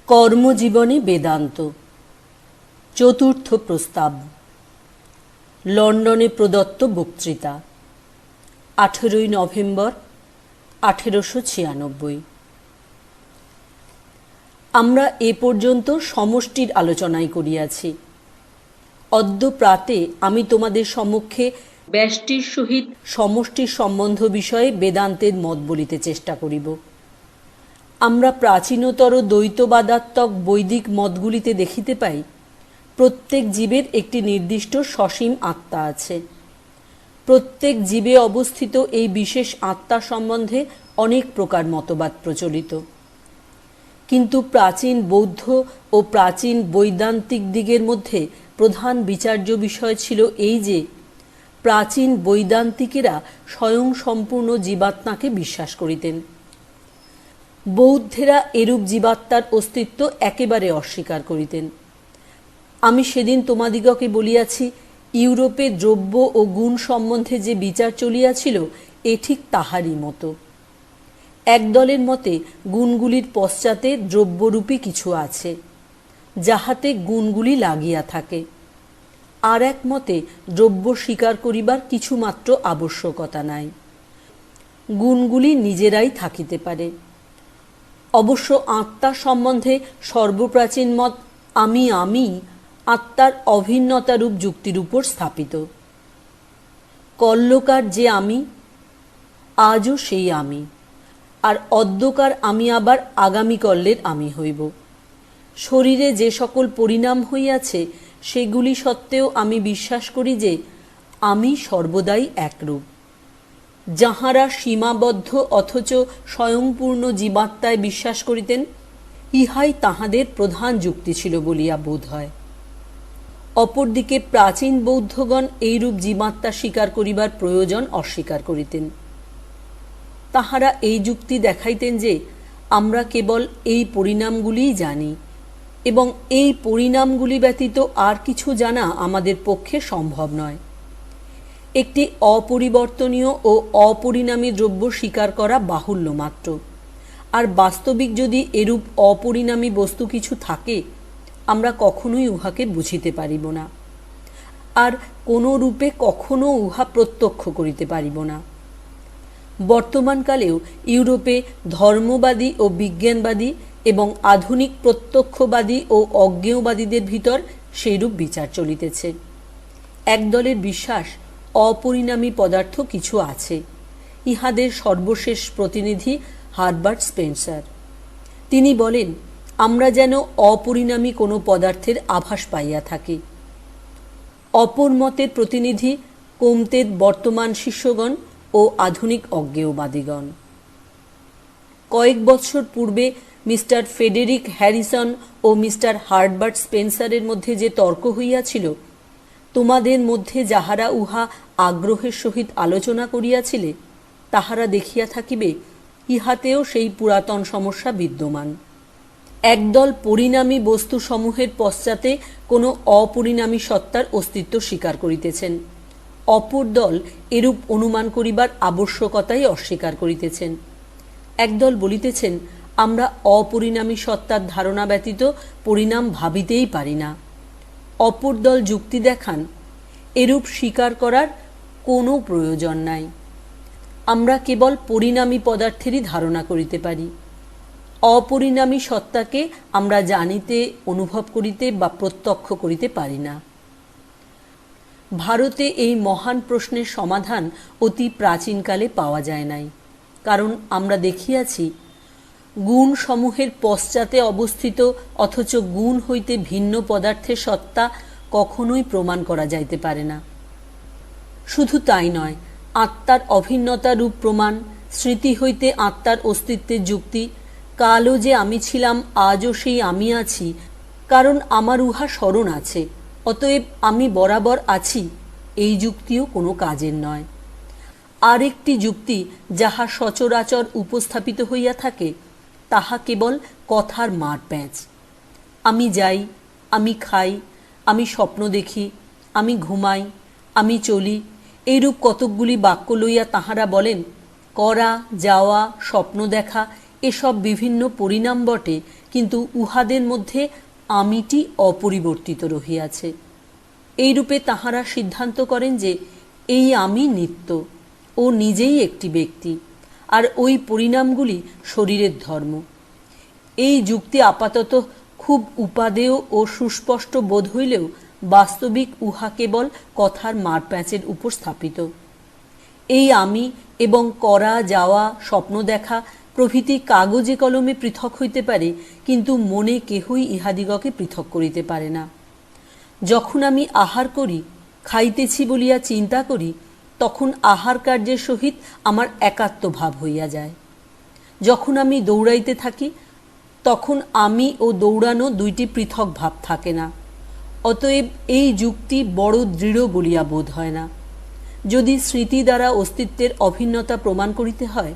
কর্মজীবনে বেদান্ত চতুর্থ প্রস্তাব। লন্ডনে প্রদত্ত বক্তৃতা 18 নভেম্বর 1896। আমরা এ পর্যন্ত সমষ্টির আলোচনাই করিয়াছি। অদ্য প্রাতে আমি তোমাদের সম্মুখে ব্যষ্টির সহিত সমষ্টির সম্বন্ধ বিষয়ে বেদান্তের মত বলিতে চেষ্টা করিব। আমরা প্রাচীনতর দ্বৈতবাদাত্মক বৈদিক মতগুলিতে দেখিতে পাই, প্রত্যেক জীবের একটি নির্দিষ্ট সসীম আত্মা আছে। প্রত্যেক জীবে অবস্থিত এই বিশেষ আত্মা সম্বন্ধে অনেক প্রকার মতবাদ প্রচলিত। কিন্তু প্রাচীন বৌদ্ধ ও প্রাচীন বৈদান্তিক দিগের মধ্যে প্রধান বিচার্য বিষয় ছিল এই যে, প্রাচীন বৈদান্তিকেরা স্বয়ং সম্পূর্ণ জীবাত্মাকে বিশ্বাস করিতেন। বৌদ্ধেরা এরূপ জীবাত্মার অস্তিত্ব একেবারে অস্বীকার করিতেন। আমি সেদিন তোমাদিগকে বলিয়াছি, ইউরোপে দ্রব্য ও গুণ সম্বন্ধে যে বিচার চলিয়াছিল এ ঠিক তাহারই মতো। একদলের মতে গুণগুলির পশ্চাতে দ্রব্যরূপী কিছু আছে, যাহাতে গুণগুলি লাগিয়া থাকে। আর এক মতে দ্রব্য স্বীকার করিবার কিছুমাত্র আবশ্যকতা নাই, গুণগুলি নিজেরাই থাকিতে পারে। অবশ্য আত্মা সম্বন্ধে সর্বপ্রাচীন মত আমি আত্মার অভিন্নতারূপ যুক্তির উপর স্থাপিত। কল্যকার যে আমি, আজও সেই আমি, আর অদ্যকার আমি আবার আগামীকল্যের আমি হইব। শরীরে যে সকল পরিণাম হইয়াছে সেগুলি সত্ত্বেও আমি বিশ্বাস করি যে আমি সর্বদাই একরূপ। যাহারা সীমাবদ্ধ অথচ স্বয়ংপূর্ণ জীবাত্মায় বিশ্বাস করিতেন, ইহাই তাহাদের প্রধান যুক্তি ছিল বলিয়া বোধ হয়। অপরদিকে প্রাচীন বৌদ্ধগণ এইরূপ জীবাত্মা স্বীকার করিবার প্রয়োজন অস্বীকার করিতেন। তাহারা এই যুক্তি দেখাইতেন যে আমরা কেবল এই পরিণামগুলিই জানি এবং এই পরিণামগুলি ব্যতীত আর কিছু জানা আমাদের পক্ষে সম্ভব নয়। একটি অপরিবর্তনীয় ও অপরিণামী দ্রব্য স্বীকার করা বাহুল্য মাত্র, আর বাস্তবিক যদি এরূপ অপরিণামী বস্তু কিছু থাকে, আমরা কখনোই উহাকে বুঝিতে পারিব না, আর কোনো রূপে কখনো উহা প্রত্যক্ষ করিতে পারিব না। বর্তমানকালেও ইউরোপে ধর্মবাদী ও বিজ্ঞানবাদী এবং আধুনিক প্রত্যক্ষবাদী ও অজ্ঞেয়বাদীদের ভিতর সেইরূপ বিচার চলিতেছে। একদলের বিশ্বাস অপরিণামী পদার্থ কিছু আছে। ইহাদের সর্বশেষ প্রতিনিধি হারবার্ট স্পেন্সার। তিনি বলেন, আমরা যেন অপরিণামী কোনো পদার্থের আভাস পাইয়া থাকি। অপর মতের প্রতিনিধি কোমতের বর্তমান শিষ্যগণ ও আধুনিক অজ্ঞেয়বাদীগণ। কয়েক বৎসর পূর্বে মিস্টার ফেডেরিক হ্যারিসন ও মিস্টার হারবার্ট স্পেন্সারের মধ্যে যে তর্ক হইয়াছিল, তোমাদের মধ্যে যাহারা উহা আগ্রহের সহিত আলোচনা করিয়াছিলে, তাহারা দেখিয়া থাকিবে ইহাতেও সেই পুরাতন সমস্যা বিদ্যমান। একদল পরিণামী বস্তুসমূহের পশ্চাতে কোনো অপরিণামী সত্তার অস্তিত্ব স্বীকার করিতেছেন, অপর দল এরূপ অনুমান করিবার আবশ্যকতাই অস্বীকার করিতেছেন। একদল বলিতেছেন, আমরা অপরিণামী সত্তার ধারণা ব্যতীত পরিণাম ভাবিতেই পারি না। অপর দল যুক্তি দেখান, এরূপ স্বীকার করার কোনো প্রয়োজন নাই, আমরা কেবল পরিণামী পদার্থেরই ধারণা করিতে পারি। অপরিণামী সত্তাকে আমরা জানিতে, অনুভব করিতে বা প্রত্যক্ষ করিতে পারি না। ভারতে এই মহান প্রশ্নের সমাধান অতি প্রাচীনকালে পাওয়া যায় নাই, কারণ আমরা দেখিয়াছি গুণ সমূহের পশ্চাতে অবস্থিত অথচ গুণ হইতে ভিন্ন পদার্থের সত্তা কখনোই প্রমাণ করা যাইতে পারে না। শুধু তাই নয়, আত্মার অভিন্নতা রূপ প্রমাণ, স্মৃতি হইতে আত্মার অস্তিত্বের যুক্তি, কালও যে আমি ছিলাম আজও সেই আমি আছি, কারণ আমার উহা স্মরণ আছে, অতএব আমি বরাবর আছি, এই যুক্তিও কোনো কাজের নয়। আরেকটি যুক্তি যাহা সচরাচর উপস্থাপিত হইয়া থাকে, তাহা কেবল কথার মার প্যাঁচ। আমি যাই, আমি খাই, আমি স্বপ্ন দেখি, আমি ঘুমাই, আমি চলি, এইরূপ কতকগুলি বাক্য লইয়া তাঁহারা বলেন, করা, যাওয়া, স্বপ্ন দেখা এসব বিভিন্ন পরিণাম বটে, কিন্তু উহাদের মধ্যে আমিটি অপরিবর্তিত রহিয়াছে। এইরূপে তাঁহারা সিদ্ধান্ত করেন যে এই আমি নিত্য ও নিজেই একটি ব্যক্তি, আর ওই পরিণামগুলি শরীরের ধর্ম। এই যুক্তি আপাতত খুব উপাদেয় ও সুস্পষ্ট বোধ হইলেও বাস্তবিক উহা কেবল কথার মারপ্যাঁচের উপর স্থাপিত। এই আমি এবং করা, যাওয়া, স্বপ্ন দেখা প্রভৃতি কাগজে কলমে পৃথক হইতে পারে, কিন্তু মনে কেহই ইহাদিগকে পৃথক করিতে পারে না। যখন আমি আহার করি, খাইতেছি বলিয়া চিন্তা করি, তখন আহার কার্যের সহিত আমার একাত্ম ভাব হইয়া যায়। যখন আমি দৌড়াইতে থাকি, তখন আমি ও দৌড়ানো দুইটি পৃথক ভাব থাকে না। অতএব এই যুক্তি বড় দৃঢ় বলিয়া বোধ হয় না। যদি স্মৃতি দ্বারা অস্তিত্বের অভিন্নতা প্রমাণ করিতে হয়,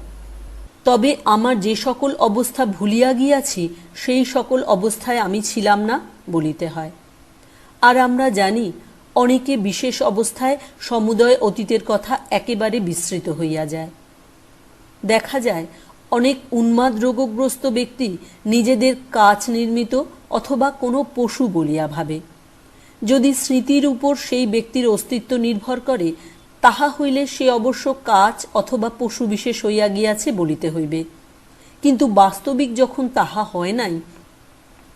তবে আমার যে সকল অবস্থা ভুলিয়া গিয়াছি সেই সকল অবস্থায় আমি ছিলাম না বলিতে হয়। আর আমরা জানি অনেকে বিশেষ অবস্থায় সমুদয় অতীতের কথা একেবারে বিস্মৃত হইয়া যায়। দেখা যায় অনেক উন্মাদ রোগগ্রস্ত ব্যক্তি নিজেদের কাচ নির্মিত অথবা কোনো পশু বলিয়া ভাবে। যদি স্মৃতির উপর সেই ব্যক্তির অস্তিত্ব নির্ভর করে, তাহা হইলে সে অবশ্য কাচ অথবা পশু বিশেষ হইয়া গিয়াছে বলিতে হইবে। কিন্তু বাস্তবিক যখন তাহা হয় নাই,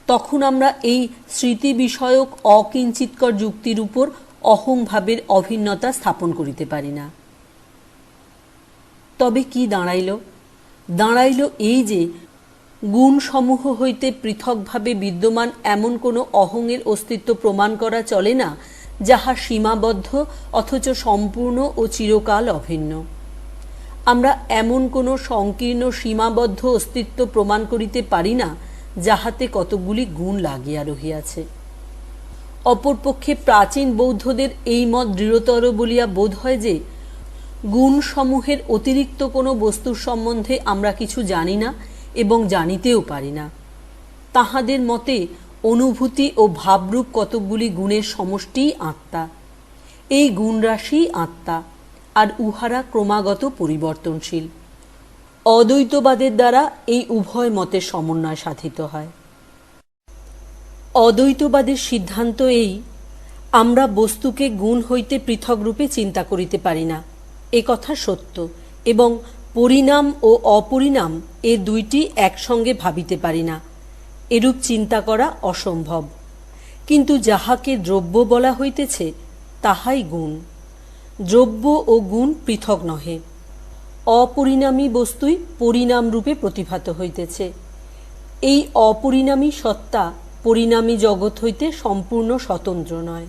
তখন আমরা এই স্মৃতি বিষয়ক অকিঞ্চিৎকর যুক্তির উপর অহংভাবের অভিন্নতা স্থাপন করিতে পারি না। তবে কি দাঁড়াইল? দাঁড়াইল এই যে গুণসমূহ হইতে পৃথকভাবে বিদ্যমান এমন কোনো অহংয়ের অস্তিত্ব প্রমাণ করা চলে না, যাহা সীমাবদ্ধ অথচ সম্পূর্ণ ও চিরকাল অভিন্ন। আমরা এমন কোনো সংকীর্ণ সীমাবদ্ধ অস্তিত্ব প্রমাণ করিতে পারি না, যাহাতে কতকগুলি গুণ লাগিয়া রহিয়াছে। অপরপক্ষে প্রাচীন বৌদ্ধদের এই মত দৃঢ়তর বলিয়া বোধ হয় যে গুণসমূহের অতিরিক্ত কোনো বস্তুর সম্বন্ধে আমরা কিছু জানি না এবং জানিতেও পারি না। তাহাদের মতে অনুভূতি ও ভাবরূপ কতকগুলি গুণের সমষ্টিই আত্মা। এই গুণরাশিই আত্মা, আর উহারা ক্রমাগত পরিবর্তনশীল। অদ্বৈতবাদের দ্বারা এই উভয় মতের সমন্বয় সাধিত হয়। অদ্বৈতবাদের সিদ্ধান্ত এই, আমরা বস্তুকে গুণ হইতে পৃথক রূপে চিন্তা করিতে পারি না, এ কথা সত্য, এবং পরিণাম ও অপরিণাম এ দুইটি একসঙ্গে ভাবিতে পারি না, এরূপ চিন্তা করা অসম্ভব। কিন্তু যাহাকে দ্রব্য বলা হইতেছে তাহাই গুণ। দ্রব্য ও গুণ পৃথক নহে। অপরিণামী বস্তুই পরিণাম রূপে প্রতিভাত হইতেছে। এই অপরিণামী সত্তা পরিণামী জগৎ হইতে সম্পূর্ণ স্বতন্ত্র নয়।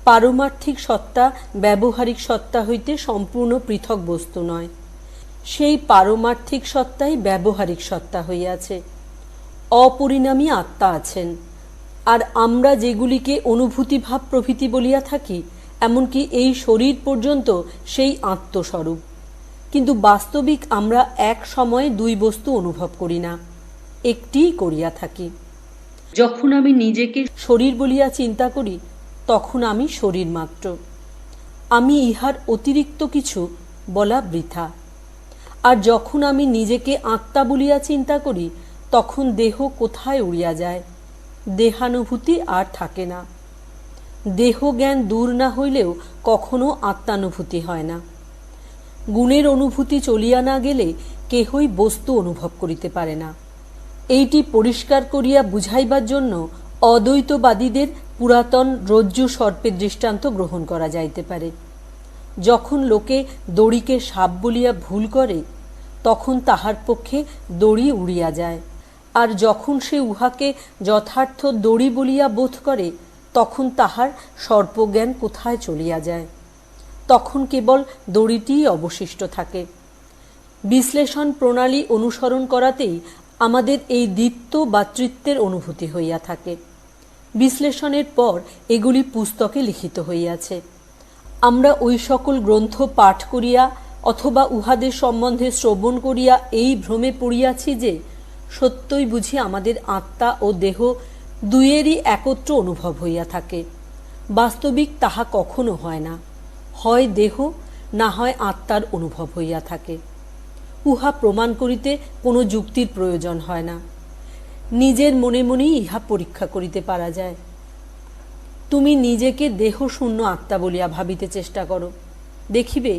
পারমার্থিক সত্তা ব্যবহারিক সত্তা হইতে সম্পূর্ণ পৃথক বস্তু নয়। সেই পারমার্থিক সত্তাই ব্যবহারিক সত্তা হইয়াছে। অপরিণামী আত্মা আছেন, আর আমরা যেগুলিকে অনুভূতিভাব প্রভৃতি বলিয়া থাকি, এমনকি এই শরীর পর্যন্ত সেই আত্মস্বরূপ। কিন্তু বাস্তবিক আমরা এক সময়ে দুই বস্তু অনুভব করি না, একটিই করিয়া থাকি। যখন আমি নিজেকে শরীর বলিয়া চিন্তা করি, তখন আমি শরীর মাত্র। আমি ইহার অতিরিক্ত কিছু বলা বৃথা। আর যখন আমি নিজেকে আত্মা বলিয়া চিন্তা করি, তখন দেহ কোথায় উড়িয়া যায়, দেহানুভূতি আর থাকে না। দেহ জ্ঞান দূর না হইলেও কখনো আত্মানুভূতি হয় না। গুণের অনুভূতি চলিয়া না গেলে কেহই বস্তু অনুভব করিতে পারে না। এইটি পরিষ্কার করিয়া বুঝাইবার জন্য অদ্বৈতবাদীদের পুরাতন রজ্জু সর্পের দৃষ্টান্ত গ্রহণ করা যাইতে পারে। যখন লোকে দড়িকে সাপ বলিয়া ভুল করে, তখন তাহার পক্ষে দড়ি উড়িয়া যায়, আর যখন সে উহাকে যথার্থ দড়ি বলিয়া বোধ করে, তখন তাহার সর্পজ্ঞান কোথায় চলিয়া যায়। তখন কেবল দড়িটিই অবশিষ্ট থাকে। বিশ্লেষণ প্রণালী অনুসরণ করাতেই আমাদের এই দ্বিত্ব বা তৃত্বের অনুভূতি হইয়া থাকে। বিশ্লেষণের পর এগুলি পুস্তকে লিখিত হইয়াছে। আমরা ওই সকল গ্রন্থ পাঠ করিয়া অথবা উহাদের সম্বন্ধে শ্রবণ করিয়া এই ভ্রমে পড়িয়াছি যে সত্যই বুঝি আমাদের আত্মা ও দেহ দুইয়েরই একত্র অনুভব হইয়া থাকে। বাস্তবিক তাহা কখনো হয় না। হয় দেহ না হয় আত্মার অনুভব হইয়া থাকে। উহা প্রমাণ করিতে কোনো যুক্তির প্রয়োজন হয় না, নিজের মনে মনেই ইহা পরীক্ষা করিতে পারা যায়। তুমি নিজেকে দেহশূন্য আত্মা বলিয়া ভাবিতে চেষ্টা করো, দেখিবে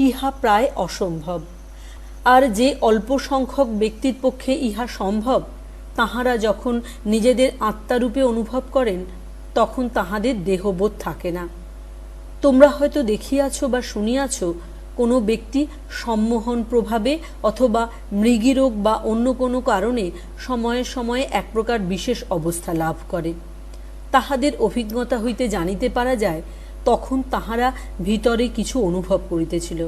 ইহা প্রায় অসম্ভব। আর যে অল্প সংখ্যক ব্যক্তির পক্ষে ইহা সম্ভব, তাহারা যখন নিজেদের আত্মারূপে অনুভব করেন তখন তাহাদের দেহবোধ থাকে না। তোমরা হয়তো দেখিয়াছ বা শুনিয়াছ কোনো ব্যক্তি সম্মোহন প্রভাবে অথবা মৃগীরোগ বা অন্য কোনো কারণে সময়ে সময়ে এক প্রকার বিশেষ অবস্থা লাভ করে। তাহাদের অভিজ্ঞতা হইতে জানিতে পারা যায় তখন তাহারা ভিতরে কিছু অনুভব করিতেছিল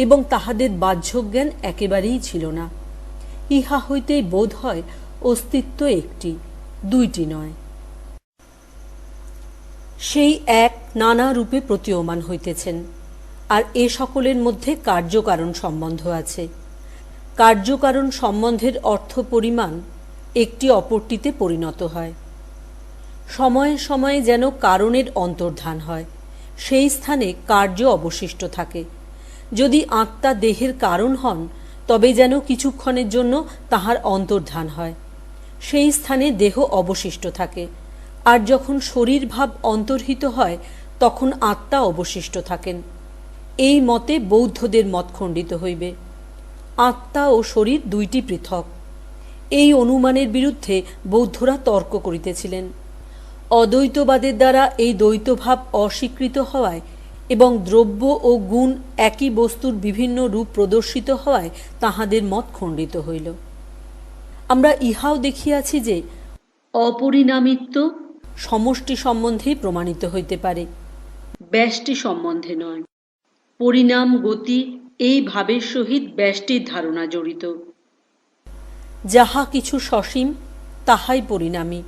এবং তাহাদের বাহ্যজ্ঞান একেবারেই ছিল না। ইহা হইতেই বোধ হয় অস্তিত্ব একটি, দুইটি নয়। সেই এক নানা রূপে প্রতীয়মান হইতেছেন, আর এ সকলের মধ্যে কার্যকারণ সম্বন্ধ আছে। কার্যকারণ সম্বন্ধের অর্থ পরিমাণ একটি অপরটিতে পরিণত হয়। সময়ে সময়ে যেন কারণের অন্তর্ধান হয়, সেই স্থানে কার্য অবশিষ্ট থাকে। যদি আত্মা দেহের কারণ হন তবে যেন কিছুক্ষণের জন্য তাহার অন্তর্ধান হয়, সেই স্থানে দেহ অবশিষ্ট থাকে। আর যখন শরীর ভাব অন্তর্হিত হয় তখন আত্মা অবশিষ্ট থাকেন। এই মতে বৌদ্ধদের মত খণ্ডিত হইবে। আত্মা ও শরীর দুইটি পৃথক। এই অনুমানের বিরুদ্ধে বৌদ্ধরা তর্ক করিতেছিলেন। অদ্বৈতবাদের দ্বারা এই দ্বৈতভাব অস্বীকৃত হওয়ায় এবং দ্রব্য ও গুণ একই বস্তুর বিভিন্ন রূপ প্রদর্শিত হওয়ায় তাহাদের মত খণ্ডিত হইল। আমরা ইহাও দেখিয়াছি যে অপরিণামিত্ব সমষ্টি সম্বন্ধেই প্রমাণিত হইতে পারে, ব্যষ্টি সম্বন্ধে নয়। পরিণাম গতি এই ভাবের সহিত ব্যষ্টির ধারণা জড়িত। যাহা কিছু সসীম তাহাই পরিণামী।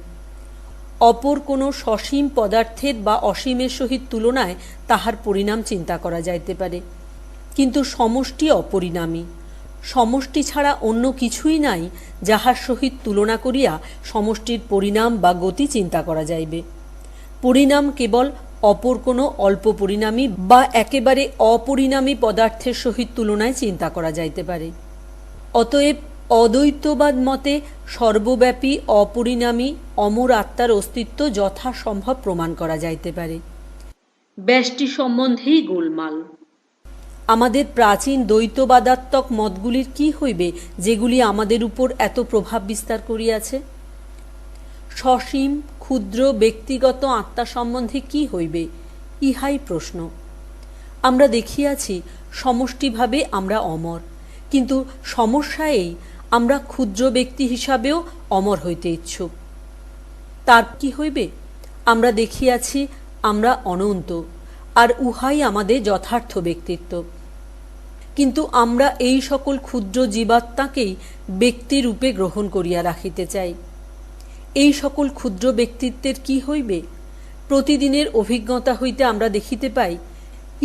অপর কোনো সসীম পদার্থের বা অসীমের সহিত তুলনায় তাহার পরিণাম চিন্তা করা যাইতে পারে, কিন্তু সমষ্টি অপরিণামী। সমষ্টি ছাড়া অন্য কিছুই নাই যাহার সহিত তুলনা করিয়া সমষ্টির পরিণাম বা গতি চিন্তা করা যাইবে। পরিণাম কেবল অপর কোনো অল্প পরিণামী বা একেবারে অপরিণামী পদার্থের সহিত তুলনায় চিন্তা করা যাইতে পারে। অতএব অদ্বৈতবাদ মতে সর্বব্যাপী অপরিণামী অমর আত্মার অস্তিত্ব যথাসম্ভব প্রমাণ করা যাইতে পারে। ব্যষ্টি সম্বন্ধেই গোলমাল। আমাদের প্রাচীন দ্বৈতবাদাত্মক মতগুলির কি হইবে যেগুলি আমাদের উপর এত প্রভাব বিস্তার করিয়াছে? সসীম ক্ষুদ্র ব্যক্তিগত আত্মা সম্বন্ধে কি হইবে, ইহাই প্রশ্ন। আমরা দেখিয়াছি সমষ্টিভাবে আমরা অমর, কিন্তু সমস্যা এই আমরা ক্ষুদ্র ব্যক্তি হিসাবেও অমর হইতে ইচ্ছুক। তার কি হইবে? আমরা দেখিয়াছি আমরা অনন্ত, আর উহাই আমাদের যথার্থ ব্যক্তিত্ব। কিন্তু আমরা এই সকল ক্ষুদ্র জীবাত্মাকেই ব্যক্তিরূপে গ্রহণ করিয়া রাখিতে চাই। এই সকল ক্ষুদ্র ব্যক্তিত্বের কি হইবে? প্রতিদিনের অভিজ্ঞতা হইতে আমরা দেখিতে পাই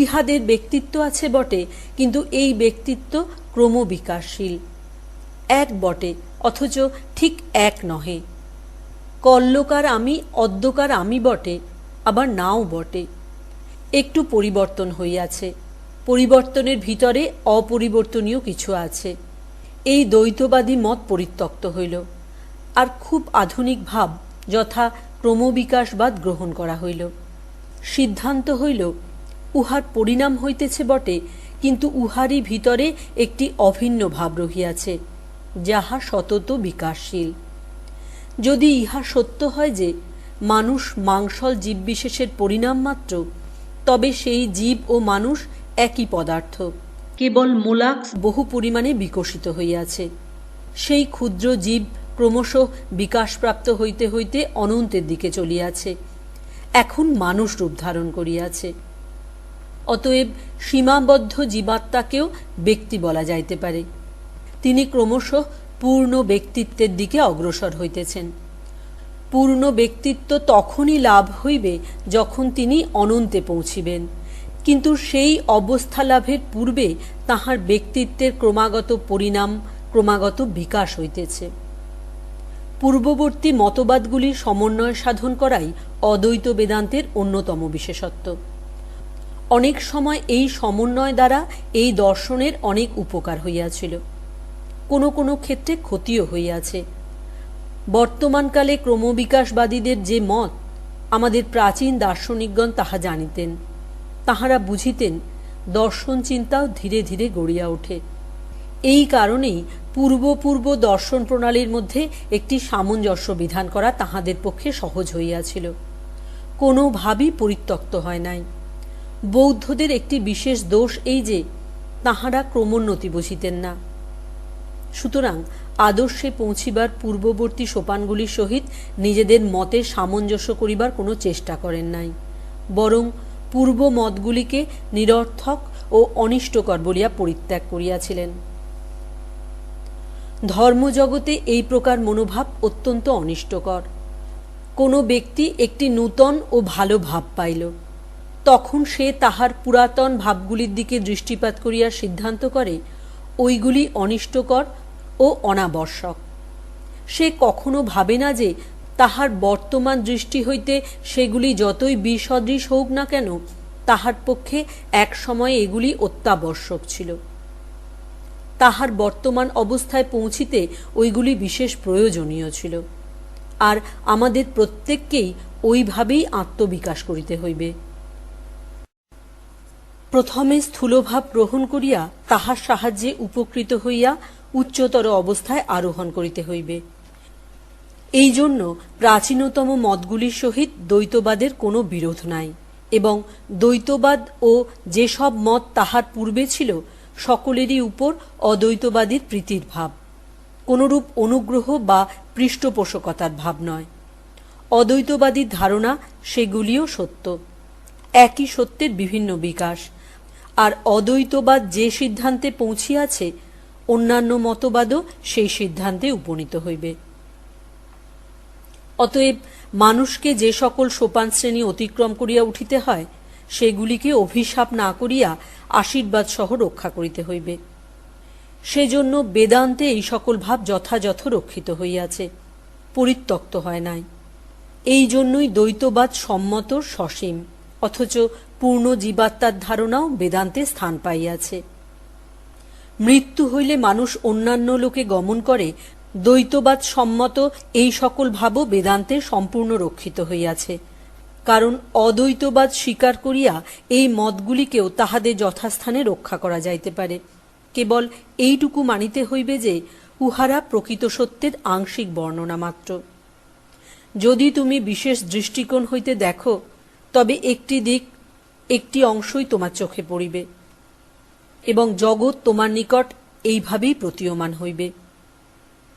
ইহাদের ব্যক্তিত্ব আছে বটে, কিন্তু এই ব্যক্তিত্ব ক্রমবিকাশশীল। এক বটে অথচ ঠিক এক নহে। কল্যকার আমি অদ্যকার আমি বটে, আবার নাও বটে। একটু পরিবর্তন হইয়াছে, পরিবর্তনের ভিতরে অপরিবর্তনীয় কিছু আছে। এই দ্বৈতবাদী মত পরিত্যক্ত হইল, আর খুব আধুনিক ভাব যথা ক্রমবিকাশবাদ গ্রহণ করা হইল। সিদ্ধান্ত হইল উহার পরিণাম হইতেছে বটে, কিন্তু উহারই ভিতরে একটি অভিন্ন ভাব রহিয়াছে, যাহা সতত বিকাশশীল। যদি ইহা সত্য হয় যে মানুষ মাংসল জীববিশেষের পরিণাম মাত্র, তবে সেই জীব ও মানুষ একই পদার্থ, কেবল মোলাক্স বহু পরিমাণে বিকশিত হইয়াছে। সেই ক্ষুদ্র জীব ক্রমশ বিকাশপ্রাপ্ত হইতে হইতে অনন্তের দিকে চলিয়াছে, এখন মানুষ রূপ ধারণ করিয়াছে। অতএব সীমাবদ্ধ জীবাত্মাকেও ব্যক্তি বলা যাইতে পারে। তিনি ক্রমশ পূর্ণ ব্যক্তিত্বের দিকে অগ্রসর হইতেছেন। পূর্ণ ব্যক্তিত্ব তখনই লাভ হইবে যখন তিনি অনন্তে পৌঁছিবেন, কিন্তু সেই অবস্থা লাভের পূর্বে তাহার ব্যক্তিত্বের ক্রমাগত পরিণাম, ক্রমাগত বিকাশ হইতেছে। পূর্ববর্তী মতবাদগুলির সমন্বয় সাধন করাই অদ্বৈত বেদান্তের অন্যতম বিশেষত্ব। অনেক সময় এই সমন্বয় দ্বারা এই দর্শনের অনেক উপকার হইয়াছিল, কোনো কোনো ক্ষেত্রে ক্ষতিও হইয়াছে। বর্তমানকালে ক্রমবিকাশবাদীদের যে মত, আমাদের প্রাচীন দার্শনিকগণ তাহা জানিতেন। তাহারা বুঝিতেন দর্শন চিন্তাও ধীরে ধীরে গড়িয়া ওঠে। এই কারণেই পূর্ব দর্শন প্রণালীর মধ্যে একটি সামঞ্জস্য বিধান করা তাহাদের পক্ষে সহজ হইয়াছিল, কোনোভাবেই পরিত্যক্ত হয় নাই। বৌদ্ধদের একটি বিশেষ দোষ এই যে তাহারা ক্রমোন্নতি বুঝিতেন না। সুতরাং আদর্শে পৌঁছিবার পূর্ববর্তী সোপানগুলির সহিত নিজেদের মতের সামঞ্জস্য করিবার কোনো চেষ্টা করেন নাই, বরং পূর্ব মতগুলিকে নিরর্থক ও অনিষ্টকর বলিয়া পরিত্যাগ করিয়াছিলেন। ধর্মজগতে এই প্রকার মনোভাব অত্যন্ত অনিষ্টকর। কোনো ব্যক্তি একটি নূতন ও ভালো ভাব পাইল, তখন সে তাহার পুরাতন ভাবগুলির দিকে দৃষ্টিপাত করিয়া সিদ্ধান্ত করে ওইগুলি অনিষ্টকর ও অনাবশ্যক। সে কখনো ভাবে না যে তাহার বর্তমান দৃষ্টি হইতে সেগুলি যতই বিসদৃশ হোক না কেন, তাহার পক্ষে এক সময় এগুলি অত্যাবশ্যক ছিল। তাহার বর্তমান অবস্থায় পৌঁছিতে ওইগুলি বিশেষ প্রয়োজনীয় ছিল। আর আমাদের প্রত্যেককেই ওইভাবেই আত্মবিকাশ করিতে হইবে। প্রথমে স্থূলভাব গ্রহণ করিয়া তাহার সাহায্যে উপকৃত হইয়া উচ্চতর অবস্থায় আরোহণ করিতে হইবে। এই জন্য প্রাচীনতম মতগুলির সহিত দ্বৈতবাদের কোনো বিরোধ নাই, এবং দ্বৈতবাদ ও যেসব মত তাহার পূর্বে ছিল সকলেরই উপর অদ্বৈতবাদীর প্রীতির ভাব, কোনরূপ অনুগ্রহ বা পৃষ্ঠপোষকতার ভাব নয়। অদ্বৈতবাদীর ধারণা সেগুলিও সত্য, একই সত্যের বিভিন্ন বিকাশ। আর অদ্বৈতবাদ যে সিদ্ধান্তে পৌঁছিয়াছে, অন্যান্য মতবাদও সেই সিদ্ধান্তে উপনীত হইবে। অতএব মানুষকে যে সকল সোপান শ্রেণী অতিক্রম করিয়া উঠিতে হয়, সেগুলিকে অভিশাপ না করিয়া আশীর্বাদ সহ রক্ষা করিতে হইবে। সেজন্য বেদান্তে এই সকল ভাব যথাযথ রক্ষিত হইয়াছে, পরিত্যক্ত হয় নাই। এই জন্যই দ্বৈতবাদ সম্মত সসীম, অথচ পূর্ণ জীবাত্মার ধারণাও বেদান্তে স্থান পাইয়াছে। মৃত্যু হইলে মানুষ অন্যান্য লোকে গমন করে, দ্বৈতবাদ সম্মত এই সকল ভাবও বেদান্তে সম্পূর্ণ রক্ষিত হইয়াছে। কারণ অদ্বৈতবাদ স্বীকার করিয়া এই মতগুলিকেও তাহাদের যথাস্থানে রক্ষা করা যাইতে পারে। কেবল এইটুকু মানিতে হইবে যে উহারা প্রকৃত সত্যের আংশিক বর্ণনা মাত্র। যদি তুমি বিশেষ দৃষ্টিকোণ হইতে দেখো, তবে একটি দিক, একটি অংশই তোমার চোখে পড়িবে, এবং জগৎ তোমার নিকট এইভাবেই প্রতীয়মান হইবে।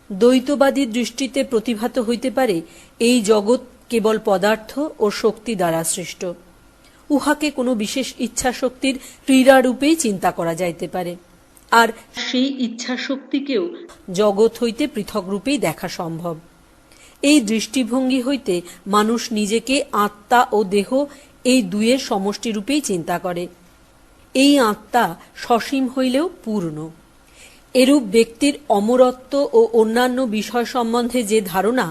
দ্বৈতবাদীর দৃষ্টিতে প্রতিভাত হইতে পারে এই জগৎ কেবল পদার্থ ও শক্তি দ্বারা সৃষ্ট। উহাকে কোনো বিশেষ ইচ্ছা শক্তির ক্রীড়ারূপেই চিন্তা করা যাইতে পারে, আর সেই ইচ্ছা শক্তিকেও জগৎ হইতে পৃথক রূপেই দেখা সম্ভব। এই দৃষ্টিভঙ্গি হইতে মানুষ নিজেকে আত্মা ও দেহ এই দুয়ের সমষ্টিরূপেই চিন্তা করে। এই আত্মা সসীম হইলেও পূর্ণ। এরূপ ব্যক্তির অমরত্ব ও অন্যান্য বিষয় সম্বন্ধে যে ধারণা,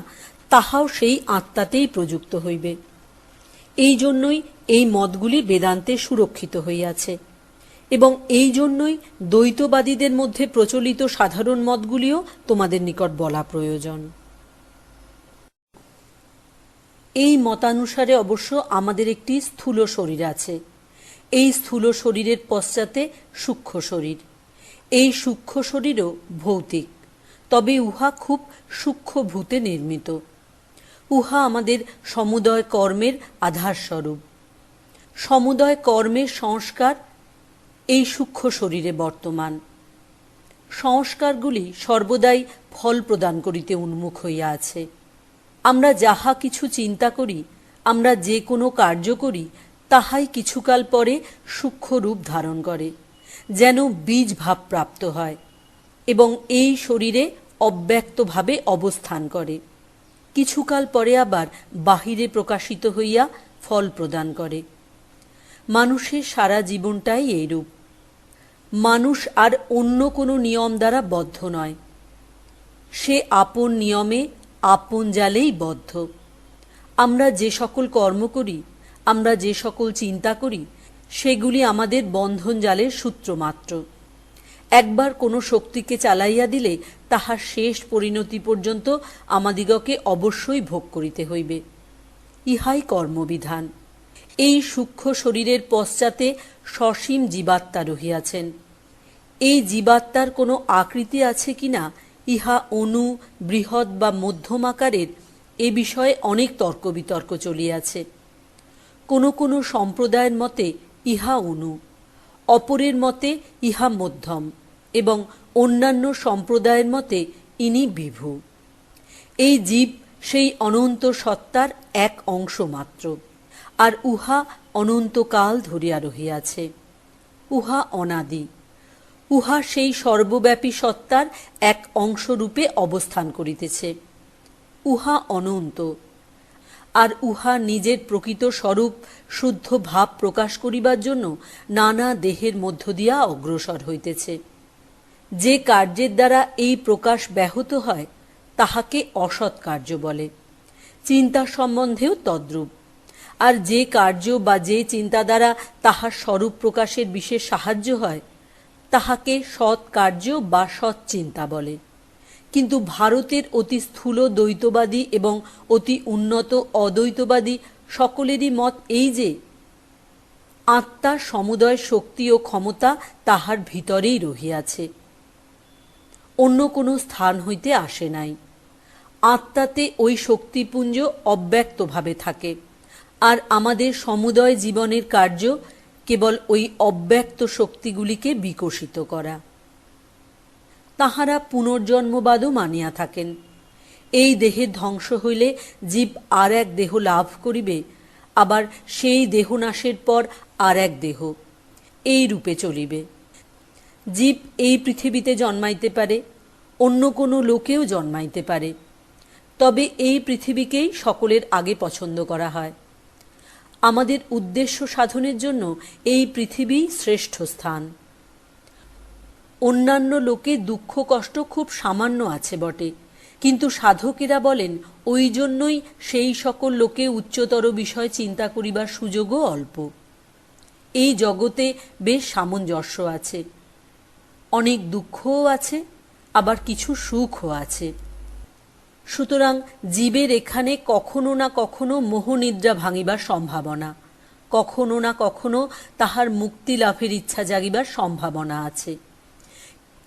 তাহাও সেই আত্মাতেই প্রযুক্ত হইবে। এই জন্যই এই মতগুলি বেদান্তে সুরক্ষিত হইয়াছে, এবং এই জন্যই দ্বৈতবাদীদের মধ্যে প্রচলিত সাধারণ মতগুলিও তোমাদের নিকট বলা প্রয়োজন। এই মতানুসারে অবশ্য আমাদের একটি স্থূল শরীর আছে। এই স্থূল শরীরের পশ্চাতে সূক্ষ্ম শরীর। এই সূক্ষ্ম শরীরও ভৌতিক, তবে উহা খুব সূক্ষ্মভূতে নির্মিত। উহা আমাদের সমুদয় কর্মের আধারস্বরূপ। সমুদয় কর্মের সংস্কার এই সূক্ষ্ম শরীরে বর্তমান। সংস্কারগুলি সর্বদাই ফল প্রদান করিতে উন্মুখ হইয়া আছে। আমরা যাহা কিছু চিন্তা করি, আমরা যে কোনো কার্য করি, তাহাই কিছুকাল পরে সূক্ষ্ম রূপ ধারণ করে, যেন বীজ ভাব প্রাপ্ত হয়, এবং এই শরীরে অব্যক্তভাবে অবস্থান করে। কিছুকাল পরে আবার বাহিরে প্রকাশিত হইয়া ফল প্রদান করে। মানুষের সারা জীবনটাই এইরূপ। মানুষ আর অন্য কোনো নিয়ম দ্বারা বদ্ধ নয়। সে আপন নিয়মে আপন জালেই বদ্ধ। আমরা যে সকল কর্ম করি, আমরা যে সকল চিন্তা করি, সেগুলি আমাদের বন্ধন জালের সূত্র মাত্র। একবার কোনো শক্তিকে চালাইয়া দিলে তাহার শেষ পরিণতি পর্যন্ত আমাদিগকে অবশ্যই ভোগ করিতে হইবে। ইহাই কর্মবিধান। এই সূক্ষ্ম শরীরের পশ্চাতে সসীম জীবাত্মা রহিয়াছেন। এই জীবাত্মার কোনো আকৃতি আছে কিনা, ইহা অণু, বৃহৎ বা মধ্যম আকারের, এ বিষয়ে অনেক তর্ক বিতর্ক চলিয়াছে। কোনো কোনো সম্প্রদায়ের মতে ইহা অণু, অপরের মতে ইহা মধ্যম, এবং অন্যান্য সম্প্রদায়ের মতে ইনি বিভু। এই জীব সেই অনন্ত সত্তার এক অংশ মাত্র, আর উহা অনন্তকাল ধরিয়া রহিয়াছে। উহা অনাদি। উহা সেই সর্বব্যাপী সত্তার এক অংশরূপে অবস্থান করিতেছে। উহা অনন্ত, আর উহা নিজের প্রকৃত স্বরূপ শুদ্ধ ভাব প্রকাশ করিবার জন্য নানা দেহের মধ্য দিয়া অগ্রসর হইতেছে। যে কার্যের দ্বারা এই প্রকাশ ব্যাহত হয় তাহাকে অসৎ কার্য বলে। চিন্তা সম্বন্ধেও তদ্রূপ। আর যে কার্য বা যে চিন্তা দ্বারা তাহার স্বরূপ প্রকাশের বিশেষ সাহায্য হয় তাহাকে সৎ কার্য বা সৎ চিন্তা বলে। কিন্তু ভারতের অতি স্থূল দ্বৈতবাদী এবং অতি উন্নত অদ্বৈতবাদী সকলেরই মত এই যে আত্মার সমুদয় শক্তি ও ক্ষমতা তাহার ভিতরেই রহিয়াছে, অন্য কোনো স্থান হইতে আসে নাই। আত্মাতে ওই শক্তিপুঞ্জ অব্যক্তভাবে থাকে, আর আমাদের সমুদয় জীবনের কার্য কেবল ওই অব্যক্ত শক্তিগুলিকে বিকশিত করা। তাহারা পুনর্জন্মবাদও মানিয়া থাকেন। এই দেহের ধ্বংস হইলে জীব আর এক দেহ লাভ করিবে, আবার সেই দেহনাশের পর আর এক দেহ, এই রূপে চলিবে। জীব এই পৃথিবীতে জন্মাইতে পারে, অন্য কোনো লোকেও জন্মাইতে পারে, তবে এই পৃথিবীকেই সকলের আগে পছন্দ করা হয়। আমাদের উদ্দেশ্য সাধনের জন্য এই পৃথিবী শ্রেষ্ঠ স্থান। অন্যান্য লোকে দুঃখ কষ্ট খুব সামান্য আছে বটে, কিন্তু সাধকেরা বলেন ওই জন্যই সেই সকল লোকে উচ্চতর বিষয় চিন্তা করিবার সুযোগও অল্প। এই জগতে বেশ সামঞ্জস্য আছে, অনেক দুঃখও আছে, আবার কিছু সুখও আছে। সুতরাং জীবের এখানে কখনো না কখনো মোহনিদ্রা ভাঙিবার সম্ভাবনা, কখনো না কখনো তাহার মুক্তি লাভের ইচ্ছা জাগিবার সম্ভাবনা আছে।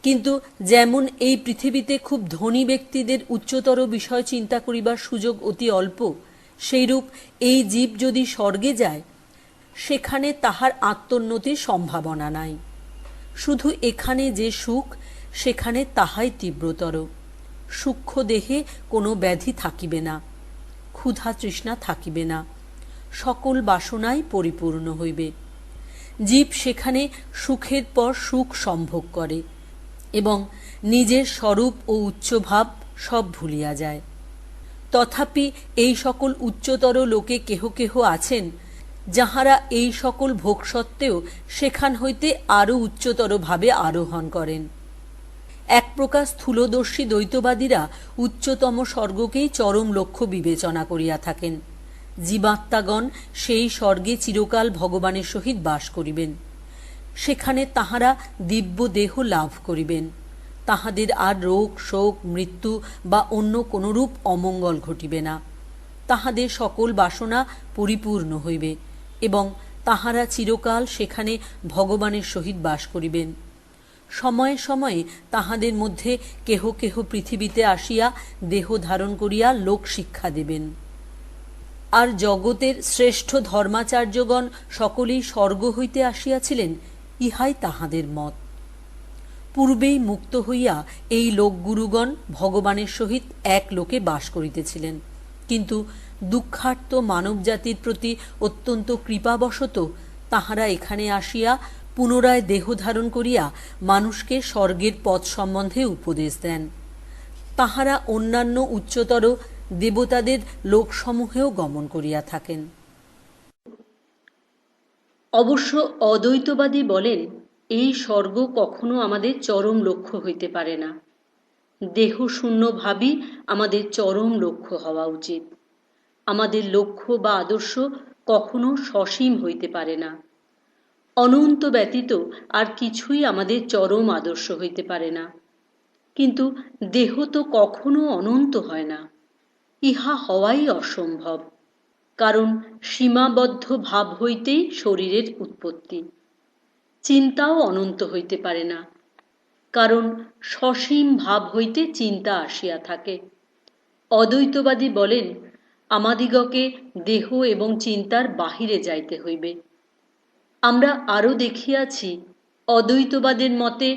কিন্তু যেমন এই পৃথিবীতে খুব ধনী ব্যক্তিদের উচ্চতর বিষয় চিন্তা করিবার সুযোগ অতি অল্প, সেইরূপ এই জীব যদি স্বর্গে যায় সেখানে তাহার আত্মোন্নতির সম্ভাবনা নাই। শুধু এখানে যে সুখ সেখানে তাহাই তীব্রতর। সূক্ষ্ম দেহে কোনো ব্যাধি থাকিবে না, ক্ষুধা তৃষ্ণা থাকিবে না, সকল বাসনাই পরিপূর্ণ হইবে। জীব সেখানে সুখের পর সুখ সম্ভোগ করে এবং নিজের স্বরূপ ও উচ্চভাব সব ভুলিয়া যায়। তথাপি এই সকল উচ্চতর লোকে কেহ কেহ আছেন যাহারা এই সকল ভোগ সত্ত্বেও সেখান হইতে আরও উচ্চতর ভাবে আরোহণ করেন। এক প্রকার স্থূলদর্শী দ্বৈতবাদীরা উচ্চতম স্বর্গকেই চরম লক্ষ্য বিবেচনা করিয়া থাকেন। জীবাত্মাগণ সেই স্বর্গে চিরকাল ভগবানের সহিত বাস করিবেন। সেখানে তাহারা দিব্য দেহ লাভ করিবেন। তাহাদের আর রোগ শোক মৃত্যু বা অন্য কোনরূপ অমঙ্গল ঘটিবে না। তাহাদের সকল বাসনা পরিপূর্ণ হইবে এবং তাহারা চিরকাল সেখানে ভগবানের সহিত বাস করিবেন। সময়ে সময়ে তাহাদের মধ্যে কেহ কেহ পৃথিবীতে আসিয়া দেহ ধারণ করিয়া লোক শিক্ষা দেবেন। আর জগতের শ্রেষ্ঠ ধর্মাচার্যগণ সকলেই স্বর্গ হইতে আসিয়াছিলেন, ইহাই তাহাদের মত। পূর্বেই মুক্ত হইয়া এই লোকগুরুগণ ভগবানের সহিত এক লোকে বাস করিতেছিলেন, কিন্তু দুঃখার্ত মানবজাতির প্রতি অত্যন্ত কৃপাবশত তাহারা এখানে আসিয়া পুনরায় দেহ ধারণ করিয়া মানুষকে স্বর্গের পথ সম্বন্ধে উপদেশ দেন। তাহারা অন্যান্য উচ্চতর দেবতাদের লোকসমূহেও গমন করিয়া থাকেন। অবশ্য অদ্বৈতবাদী বলেন এই স্বর্গ কখনো আমাদের চরম লক্ষ্য হইতে পারে না। দেহ শূন্য ভাবই আমাদের চরম লক্ষ্য হওয়া উচিত। আমাদের লক্ষ্য বা আদর্শ কখনো সসীম হইতে পারে না। অনন্ত ব্যতীত আর কিছুই আমাদের চরম আদর্শ হইতে পারে না। কিন্তু দেহ তো কখনো অনন্ত হয় না, ইহা হওয়াই অসম্ভব। কারণ সীমাবদ্ধ ভাব হইতেই শরীরের উৎপত্তি। চিন্তাও অনন্ত হইতে পারে না, কারণ সসীম ভাব হইতে চিন্তা আসিয়া থাকে। অদ্বৈতবাদী বলেন, আমাদিগকে দেহ এবং চিন্তার বাহিরে যাইতে হইবে। আমরা আরও দেখিয়াছি, অদ্বৈতবাদের মতে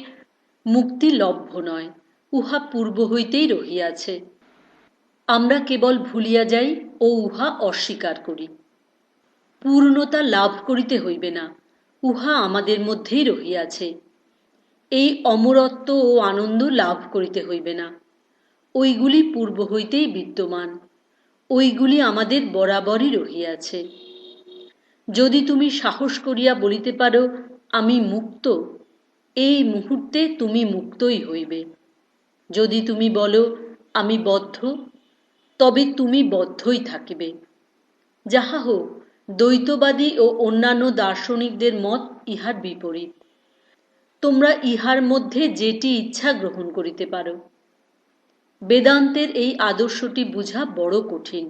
মুক্তি লভ্য নয়, উহা পূর্ব হইতেই রহিয়াছে। আমরা কেবল ভুলিয়া যাই ও উহা অস্বীকার করি। পূর্ণতা লাভ করিতে হইবে না, উহা আমাদের মধ্যেই রহিয়াছে। এই অমরত্ব ও আনন্দ লাভ করিতে হইবে না, ওইগুলি পূর্ব হইতেই বিদ্যমান, ওইগুলি আমাদের বরাবরই রহিয়াছে। যদি তুমি সাহস করিয়া বলিতে পারো, আমি মুক্ত, এই মুহূর্তে তুমি মুক্তই হইবে। যদি তুমি বলো, আমি বদ্ধ, তবে তুমি বদ্ধই থাকিবে। যাহা হোক, দ্বৈতবাদী ও অন্যান্য দার্শনিকদের মত ইহার বিপরীত। তোমরা ইহার মধ্যে যেটি ইচ্ছা গ্রহণ করিতে পারো। বেদান্তের এই আদর্শটি বুঝা বড় কঠিন,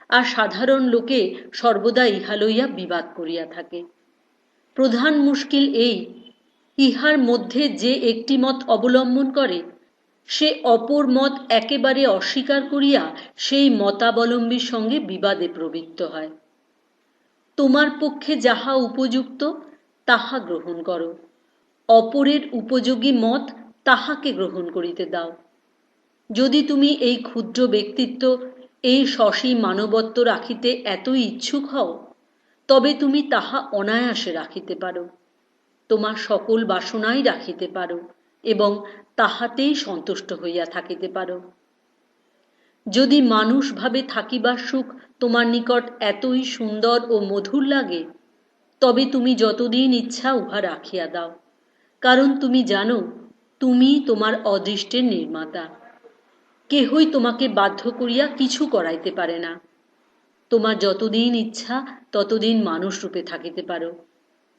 আর সাধারণ লোকে সর্বদা ইহা লইয়া বিবাদ করিয়া থাকে। প্রধান মুশকিল এই, ইহার মধ্যে যে একটি মত অবলম্বন করে, সে অপর মত একেবারে অস্বীকার করিয়া সেই মতাবলম্বীর সঙ্গে বিবাদে প্রবৃত্ত হয়। তোমার পক্ষে যাহা উপযুক্ত তাহা গ্রহণ করো, অপরের উপযোগী মত তাহাকে গ্রহণ করিতে দাও। যদি তুমি এই ক্ষুদ্র ব্যক্তিত্ব, এই সসীম মানবত্ব রাখিতে এতই ইচ্ছুক হও, তবে তুমি তাহা অনায়াসে রাখিতে পারো। তোমার সকল বাসনাই রাখিতে পারো এবং তাহাতেই সন্তুষ্ট হইয়া থাকিতে পারো। যদি মানুষ ভাবে থাকিবার সুখ তোমার নিকট এতই সুন্দর ও মধুর লাগে, তবে তুমি যতদিন ইচ্ছা উহা রাখিয়া দাও, কারণ তুমি জানো তুমি তোমার অদৃষ্টের নির্মাতা। কেহই তোমাকে বাধ্য করিয়া কিছু করাইতে পারে না। তোমার যতদিন ইচ্ছা ততদিন মানুষ রূপে থাকিতে পারো,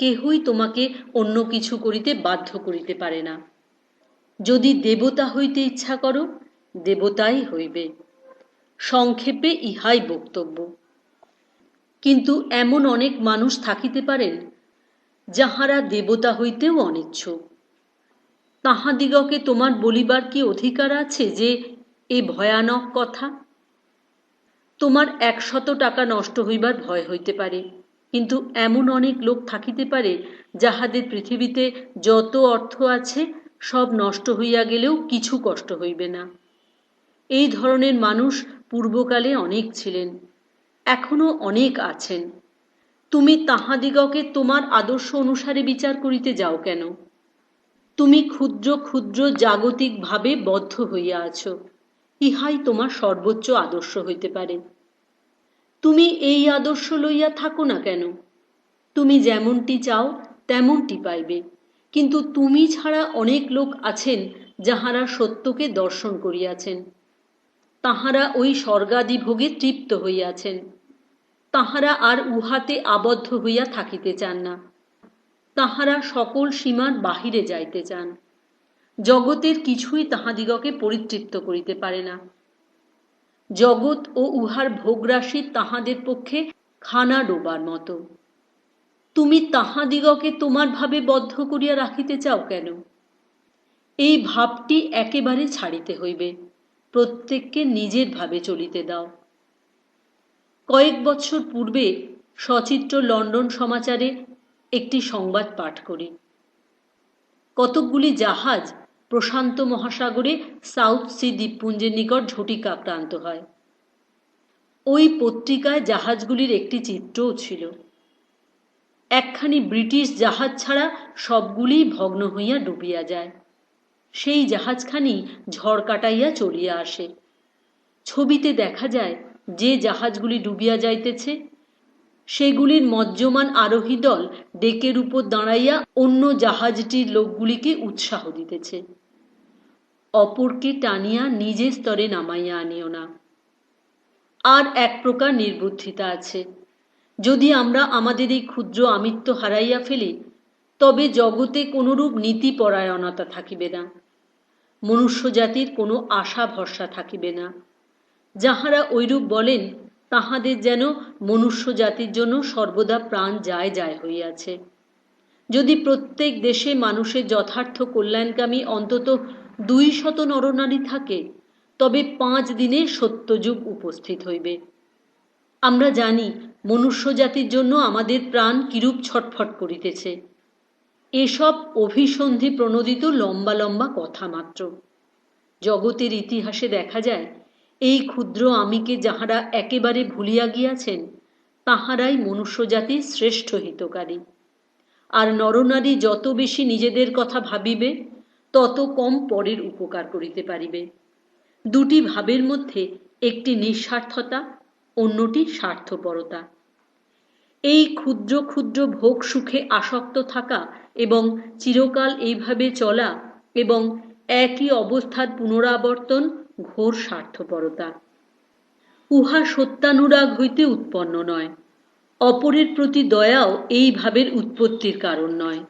কেহই তোমাকে অন্য কিছু করিতে বাধ্য করিতে পারে না। যদি দেবতা হইতে ইচ্ছা করো, দেবতাই হইবে। সংক্ষেপে ইহাই বক্তব্য। কিন্তু এমন অনেক মানুষ থাকিতে পারেন, যাহারা দেবতা হইতেও অনিচ্ছুক। তাহাদিগকে তোমার বলিবার কি অধিকার আছে যে এ ভয়ানক কথা? তোমার 100 টাকা নষ্ট হইবার ভয় হইতে পারে, কিন্তু এমন অনেক লোক থাকিতে পারে যাহাদের পৃথিবীতে যত অর্থ আছে সব নষ্ট হইয়া গেলেও কিছু কষ্ট হইবে না। এই ধরনের মানুষ পূর্বকালে অনেক ছিলেন, এখনো অনেক আছেন। তুমি তাহাদিগকে তোমার আদর্শ অনুসারে বিচার করিতে যাও কেন? তুমি ক্ষুদ্র ক্ষুদ্র জাগতিক ভাবে বদ্ধ হইয়া আছো, ইহাই তোমার সর্বোচ্চ আদর্শ হইতে পারে। তুমি এই আদর্শ লইয়া থাকো না কেন? তুমি যেমনটি চাও তেমনটি পাইবে, কিন্তু তুমি ছাড়া অনেক লোক আছেন যাহারা সত্যকে দর্শন করিয়াছেন। তাহারা ওই স্বর্গাদি ভোগে তৃপ্ত হইয়াছেন, তাহারা আর উহাতে আবদ্ধ হইয়া থাকিতে চান না। তাহারা সকল সীমার বাহিরে যাইতে চান। জগতের কিছুই তাহাদিগকে পরিতৃপ্ত করিতে পারে না। জগৎ ও উহার ভোগরাশি তাহাদের পক্ষে খানা ডোবার মতো। তুমি তাহাদিগকে তোমার ভাবে বদ্ধ করিয়া রাখিতে চাও কেন? এই ভাবটি একেবারে ছাড়িতে হইবে। প্রত্যেককে নিজের ভাবে চলিতে দাও। কয়েক বৎসর পূর্বে সচিত্র লন্ডন সমাচারে একটি সংবাদ পাঠ করি। কতকগুলি জাহাজ প্রশান্ত মহাসাগরে সাউথ সি দ্বীপপুঞ্জের নিকট ঝটিকাক্রান্ত হয়। ওই পত্রিকায় জাহাজগুলির একটি চিত্রও ছিল। একখানি ব্রিটিশ জাহাজ ছাড়া সবগুলিই ভগ্ন হইয়া ডুবিয়া যায়। সেই জাহাজখানি ঝড় কাটাইয়া চলিয়া আসে। ছবিতে দেখা যায় যে জাহাজগুলি ডুবিয়া যাইতেছে, সেগুলির মজ্জমান আরোহী দল ডেকের উপর দাঁড়াইয়া অন্য জাহাজটির লোকগুলিকে উৎসাহ দিতেছে। অপরকে টানিয়া নিজের স্তরে নামাইয়া আনিও না। আর এক প্রকার নির্বুদ্ধিতা আছে। যদি আমরা আমাদের এই ক্ষুদ্র আমিত্ব হারাইয়া ফেলি, তবে জগতে কোনরূপ নীতিপরায়ণতা থাকিবে না, মনুষ্য জাতির কোনো আশা ভরসা থাকিবে না। যাহারা ঐরূপ বলেন তাহাদের যেন মনুষ্য জাতির জন্য সর্বদা প্রাণ যায় যায় হইয়াছে। যদি প্রত্যেক দেশে মানুষের যথার্থ কল্যাণকামী অন্তত 200 নরনারী থাকে, তবে 5 দিনে সত্যযুগ উপস্থিত হইবে। আমরা জানি মনুষ্য জাতির জন্য আমাদের প্রাণ কিরূপ ছটফট করিতেছে। এসব অভিসন্ধি প্রণোদিত লম্বা লম্বা কথা মাত্র। জগতের ইতিহাসে দেখা যায়, এই ক্ষুদ্র আমিকে যাহারা একেবারে ভুলিয়া গিয়াছেন, তাহারাই মনুষ্য জাতির শ্রেষ্ঠ হিতকারী। আর নরনারী যত বেশি নিজেদের কথা ভাবিবে, তত কম পরের উপকার করিতে পারিবে। দুটি ভাবের মধ্যে একটি নিঃস্বার্থতা, অন্যটি স্বার্থপরতা। এই ক্ষুদ্র ক্ষুদ্র ভোগ সুখে আসক্ত থাকা এবং চিরকাল এইভাবে চলা এবং একই অবস্থার পুনরাবর্তন ঘোর স্বার্থপরতা। উহা সত্যানুরাগ হইতে উৎপন্ন নয়। অপরের প্রতি দয়াও এই ভাবের উৎপত্তির কারণ নয়।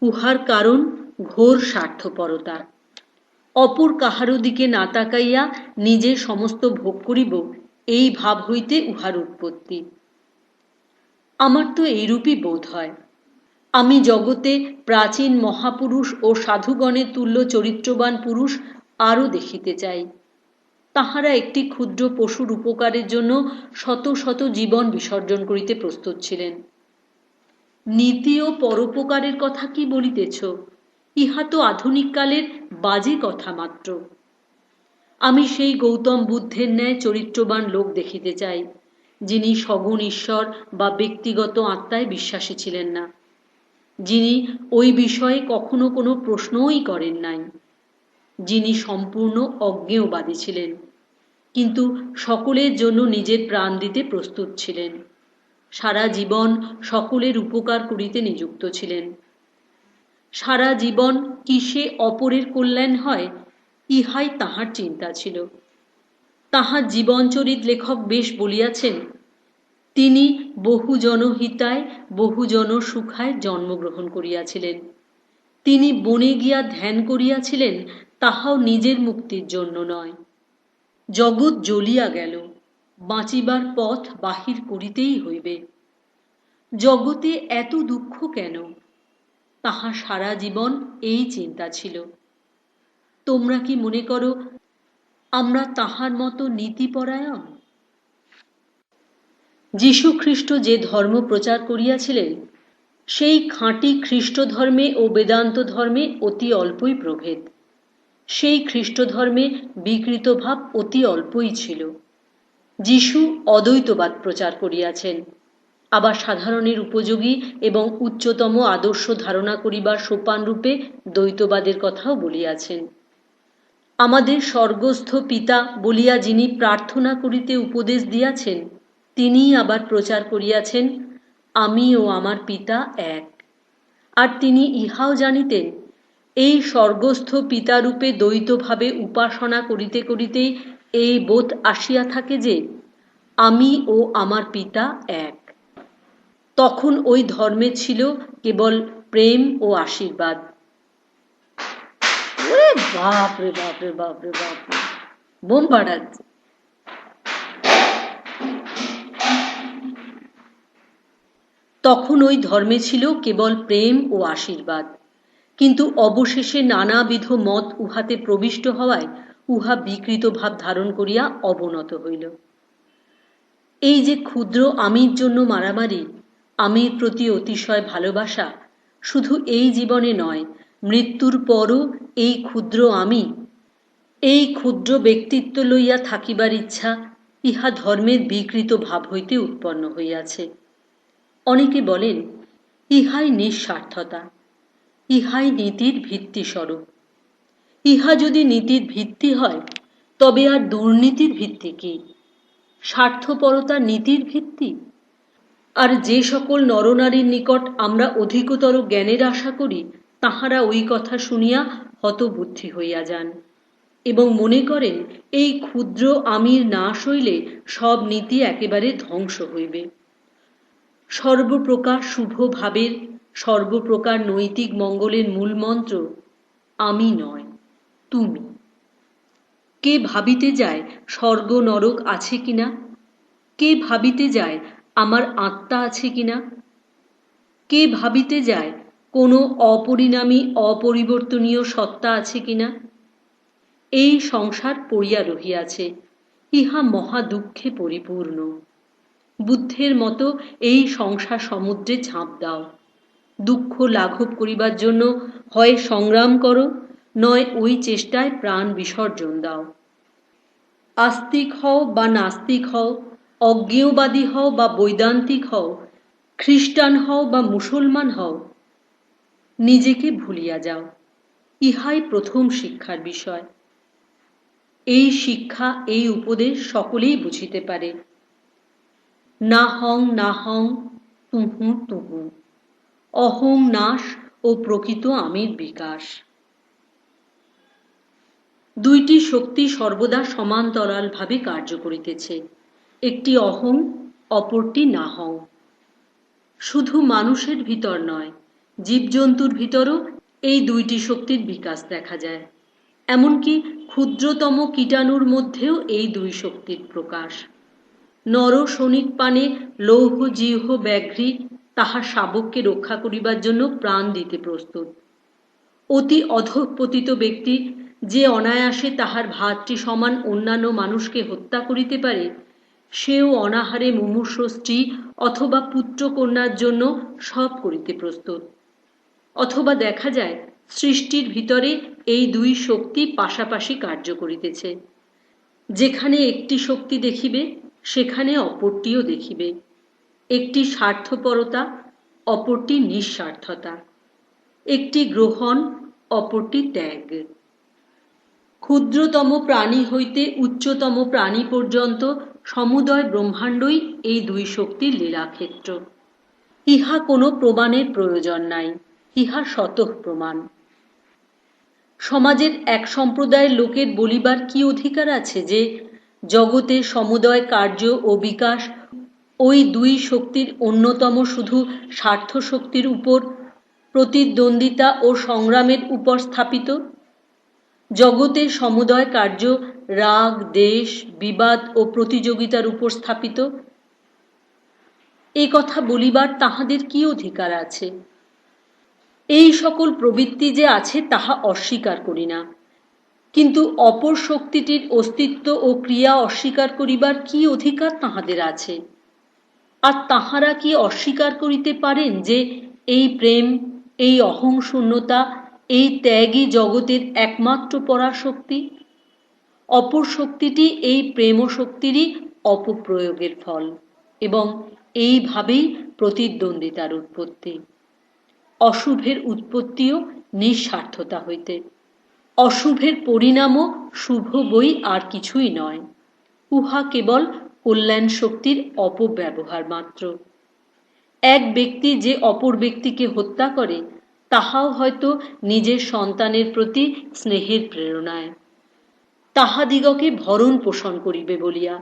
উহার কারণ ঘোর স্বার্থপরতা। অপর কাহারও দিকে না তাকাইয়া নিজে সমস্ত ভোগ করিব, এই ভাব হইতে উহার উৎপত্তি। আমার তো এইরূপই বোধ হয়। আমি জগতে প্রাচীন মহাপুরুষ ও সাধুগণের তুল্য চরিত্রবান পুরুষ আরও দেখিতে চাই। তাহারা একটি ক্ষুদ্র পশুর উপকারের জন্য শত শত জীবন বিসর্জন করিতে প্রস্তুত ছিলেন। নীতি ও পরোপকারের কথা কি বলিতেছ? ইহা তো আধুনিক কালের বাজে কথা মাত্র। আমি সেই গৌতম বুদ্ধের ন্যায় চরিত্রবান লোক দেখিতে চাই, যিনি সগুণ ঈশ্বর বা ব্যক্তিগত আত্মায় বিশ্বাসী ছিলেন না, যিনি ওই বিষয়ে কখনো কোনো প্রশ্নই করেন নাই, যিনি সম্পূর্ণ অজ্ঞেয়বাদী ছিলেন, কিন্তু সকলের জন্য নিজের প্রাণ দিতে প্রস্তুত ছিলেন, সারা জীবন সকলের উপকার করিতে নিযুক্ত ছিলেন। সারা জীবন কিসে অপরের কল্যাণ হয়, ইহাই তাহার চিন্তা ছিল। তাহার জীবনচরিত লেখক বেশ বলিয়াছেন, তিনি বহুজনহিতায় বহুজন সুখায় জন্মগ্রহণ করিয়াছিলেন। তিনি বনে গিয়া ধ্যান করিয়াছিলেন, তাহাও নিজের মুক্তির জন্য নয়। জগৎ জ্বলিয়া গেল, বাঁচিবার পথ বাহির করিতেই হইবে। জগতে এত দুঃখ কেন? তাহার সারা জীবন এই চিন্তা ছিল। তোমরা কি মনে করো আমরা তাহার মতো নীতিপরায়ণ? যীশু খ্রিস্ট যে ধর্ম প্রচার করিয়াছিলেন, সেই খাঁটি খ্রিস্ট ধর্মে ও বেদান্ত ধর্মে অতি অল্পই প্রভেদ। সেই খ্রিস্ট ধর্মে বিকৃত ভাব অতি অল্পই ছিল। যীশু অদ্বৈতবাদ প্রচার করিয়াছেন, আবার সাধারণের উপযোগী এবং উচ্চতম আদর্শ ধারণা করিবার সোপানরূপে দ্বৈতবাদের কথাও বলিয়াছেন। আমাদের স্বর্গস্থ পিতা বলিয়া যিনি প্রার্থনা করিতে উপদেশ দিয়াছেন, তিনিই আবার প্রচার করিয়াছেন, আমি ও আমার পিতা এক। আর তিনি ইহাও জানিতেন, এই স্বর্গস্থ পিতারূপে দ্বৈতভাবে উপাসনা করিতে করিতেই এই বোধ আসিয়া থাকে যে আমি ও আমার পিতা এক। তখন ওই ধর্মে ছিল কেবল প্রেম ও আশীর্বাদ। বাপরে বাপরে বাপরে বাপরে, বোম ফাটাচ্ছে। তখন ওই ধর্মে ছিল কেবল প্রেম ও আশীর্বাদ, কিন্তু অবশেষে নানাবিধ মত উহাতে প্রবিষ্ট হওয়ায় উহা বিকৃত ভাব ধারণ করিয়া অবনত হইল। এই যে ক্ষুদ্র আমির জন্য মারামারি, আমির প্রতি অতিশয় ভালোবাসা, শুধু এই জীবনে নয়, মৃত্যুর পরও এই ক্ষুদ্র আমি, এই ক্ষুদ্র ব্যক্তিত্ব লইয়া থাকিবার ইচ্ছা, ইহা ধর্মের বিকৃত ভাব হইতে উৎপন্ন হইয়াছে। অনেকে বলেন, ইহাই নিঃস্বার্থতা, ইহাই নীতির ভিত্তিস্বরূপ। ইহা যদি নীতির ভিত্তি হয়, তবে আর দুর্নীতির ভিত্তি কি? স্বার্থপরতা নীতির ভিত্তি? আর যে সকল নরনারীর নিকট আমরা অধিকতর জ্ঞানের আশা করি, তাহারা ওই কথা শুনিয়া হতবুদ্ধি হইয়া যান এবং মনে করেন এই ক্ষুদ্র আমির নাশ হইলে সব নীতি একেবারে ধ্বংস হইবে। সর্বপ্রকার শুভ ভাবের, সর্বপ্রকার নৈতিক মঙ্গলের মূল মন্ত্র আমি নয়, তুমি। কে ভাবিতে যায় স্বর্গ নরক আছে কিনা? কে ভাবিতে যায় আমার আত্মা আছে কিনা? কে ভাবিতে যায় কোনো অপরিণামী অপরিবর্তনীয় সত্তা আছে কিনা? এই সংসার পড়িয়া রহিয়াছে, ইহা মহা দুঃখে পরিপূর্ণ। বুদ্ধের মতো এই সংসার সমুদ্রে ঝাঁপ দাও। দুঃখ লাঘব করিবার জন্য হয় সংগ্রাম করো, নয় ওই চেষ্টায় প্রাণ বিসর্জন দাও। আস্তিক হও বা নাস্তিক হও, অজ্ঞেয়বাদী হও বা বৈদান্তিক হও, খ্রিস্টান হও বা মুসলমান হও, নিজেকে ভুলিয়া যাও। ইহাই প্রথম শিক্ষার বিষয়। এই শিক্ষা, এই উপদেশ সকলেই বুঝিতে পারে। না হং না হং, তুহু তুহু, অহং নাশ ও প্রকৃত আমির বিকাশ। দুইটি শক্তি সর্বদা সমান্তরালভাবে কার্য করিতেছে, একটি অহং, অপরটি নাহং। শুধু মানুষের ভিতর নয়, জীবজন্তুর ভিতরও এই দুইটি শক্তির বিকাশ দেখা যায়। এমনকি ক্ষুদ্রতম কীটাণুর মধ্যেও এই দুই শক্তির প্রকাশ। নর শনিক পানে লৌহ জিহ্ব ব্যাঘ্রী তাহার শাবককে রক্ষা করিবার জন্য প্রাণ দিতে প্রস্তুত। অতি অধঃপতিত ব্যক্তি যে অনায়াসে তাহার ভাতৃ সমান অন্যান্য মানুষকে হত্যা করিতে পারে, সেও অনাহারে মুমূর্ষ স্ত্রী অথবা পুত্র কন্যার জন্য সব করিতে প্রস্তুত। অথবা দেখা যায় সৃষ্টির ভিতরে এই দুই শক্তি পাশাপাশি কার্য করিতেছে। যেখানে একটি শক্তি দেখিবে, সেখানে অপরটিও দেখিবে। একটি স্বার্থপরতা, অপরটি নিঃস্বার্থতা। একটি গ্রহণ, অপরটি ত্যাগ। ক্ষুদ্রতম প্রাণী হইতে উচ্চতম প্রাণী পর্যন্ত সমুদয় ব্রহ্মাণ্ডই এই দুই শক্তির লীলাক্ষেত্র। ইহা কোনো প্রমাণের প্রয়োজন নাই, ইহা স্বতঃ প্রমাণ। সমাজের এক সম্প্রদায়ের লোকের বলিবার কি অধিকার আছে যে জগতের সমুদয় কার্য ও বিকাশ ওই দুই শক্তির অন্যতম শুধু স্বার্থ শক্তির উপর, প্রতিদ্বন্দ্বিতা ও সংগ্রামের উপর স্থাপিত? জগতের সমুদয় কার্য রাগ, দ্বেষ, বিবাদ ও প্রতিযোগিতার উপর স্থাপিত? এ কথা বলিবার তাহাদের কি অধিকার আছে? এই সকল প্রবৃত্তি যে আছে তাহা অস্বীকার করি না, কিন্তু অপর শক্তিটির অস্তিত্ব ও ক্রিয়া অস্বীকার করিবার কি অধিকার তাহাদের আছে? আর তাহারা কি অস্বীকার করিতে পারেন যে এই প্রেম, এই অহং শূন্যতা, এই ত্যাগই জগতের একমাত্র পরাশক্তি? অপর শক্তিটি এই প্রেম শক্তিরই অপপ্রয়োগের ফল, এবং এইভাবেই প্রতিদ্বন্দ্বিতার উৎপত্তি। অশুভের উৎপত্তিও নিঃস্বার্থতা হইতে। অশুভের পরিণামও শুভ বই আর কিছুই নয়, উহা কেবল কল্যাণ শক্তির অপব্যবহার মাত্র। এক ব্যক্তি যে অপর ব্যক্তিকে হত্যা করে, তাহাও হয়তো নিজের সন্তানের প্রতি স্নেহের প্রেরণায়, তাহাদিগকে ভরণ পোষণ করিবে বলিয়া।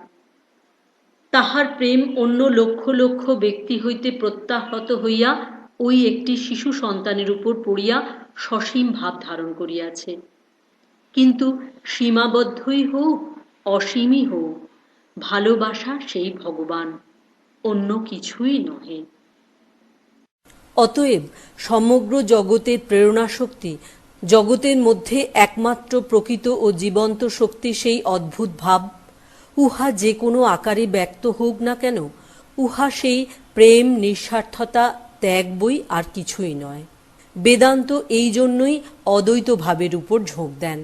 তাহার প্রেম অন্য লক্ষ লক্ষ ব্যক্তি হইতে প্রত্যাহত হইয়া ওই একটি শিশু সন্তানের উপর পড়িয়া সসীম ভাব ধারণ করিয়াছে। কিন্তু সীমাবদ্ধই হোক, অসীমই হোক, ভালোবাসা সেই ভগবান, অন্য কিছুই নহে। অতএব সমগ্র জগতের প্রেরণা শক্তি, জগতের মধ্যে একমাত্র প্রকৃত ও জীবন্ত শক্তি সেই অদ্ভুত ভাব। উহা যে কোনো আকারে ব্যক্ত হোক না কেন, উহা সেই প্রেম, নিঃস্বার্থতা, ত্যাগ বই আর কিছুই নয়। বেদান্ত এই জন্যই অদ্বৈত ভাবের উপর ঝোঁক দেন,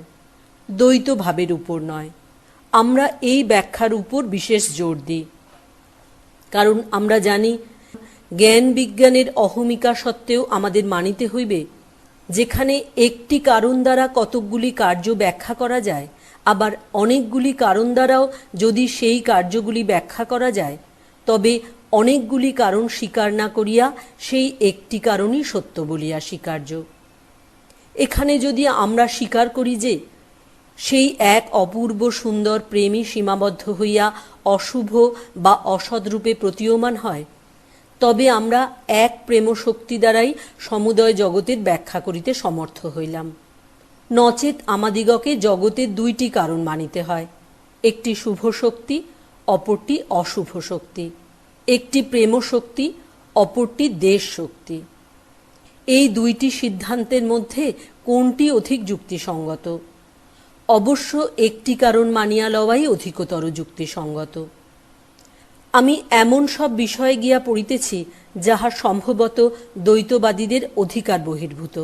দ্বৈত ভাবের উপর নয়। আমরা এই ব্যাখ্যার উপর বিশেষ জোর দিই, কারণ আমরা জানি জ্ঞান বিজ্ঞানের অহমিকা সত্ত্বেও আমাদের মানিতে হইবে, যেখানে একটি কারণ দ্বারা কতকগুলি কার্য ব্যাখ্যা করা যায়, আবার অনেকগুলি কারণ দ্বারাও যদি সেই কার্যগুলি ব্যাখ্যা করা যায়, তবে অনেকগুলি কারণ স্বীকার না করিয়া সেই একটি কারণই সত্য বলিয়া স্বীকার্য। এখানে যদি আমরা স্বীকার করি যে সেই এক অপূর্ব সুন্দর প্রেমই সীমাবদ্ধ হইয়া অশুভ বা অসৎরূপে প্রতীয়মান হয়, তবে আমরা এক প্রেম শক্তি দ্বারাই সমুদয় জগতের ব্যাখ্যা করিতে সমর্থ হইলাম। নচেৎ আমাদিগকে জগতের দুইটি কারণ মানিতে হয়, একটি শুভ শক্তি, অপরটি অশুভ শক্তি, একটি প্রেম শক্তি, অপরটি দেশ শক্তি। এই দুইটি সিদ্ধান্তের মধ্যে কোনটি অধিক যুক্তিসঙ্গত? অবশ্য একটি কারণ মানিয়া লওয়াই অধিকতর যুক্তিসঙ্গত। আমি এমন সব বিষয়ে গিয়া পড়িতেছি যাহা সম্ভবত দ্বৈতবাদীদের অধিকার বহির্ভূত।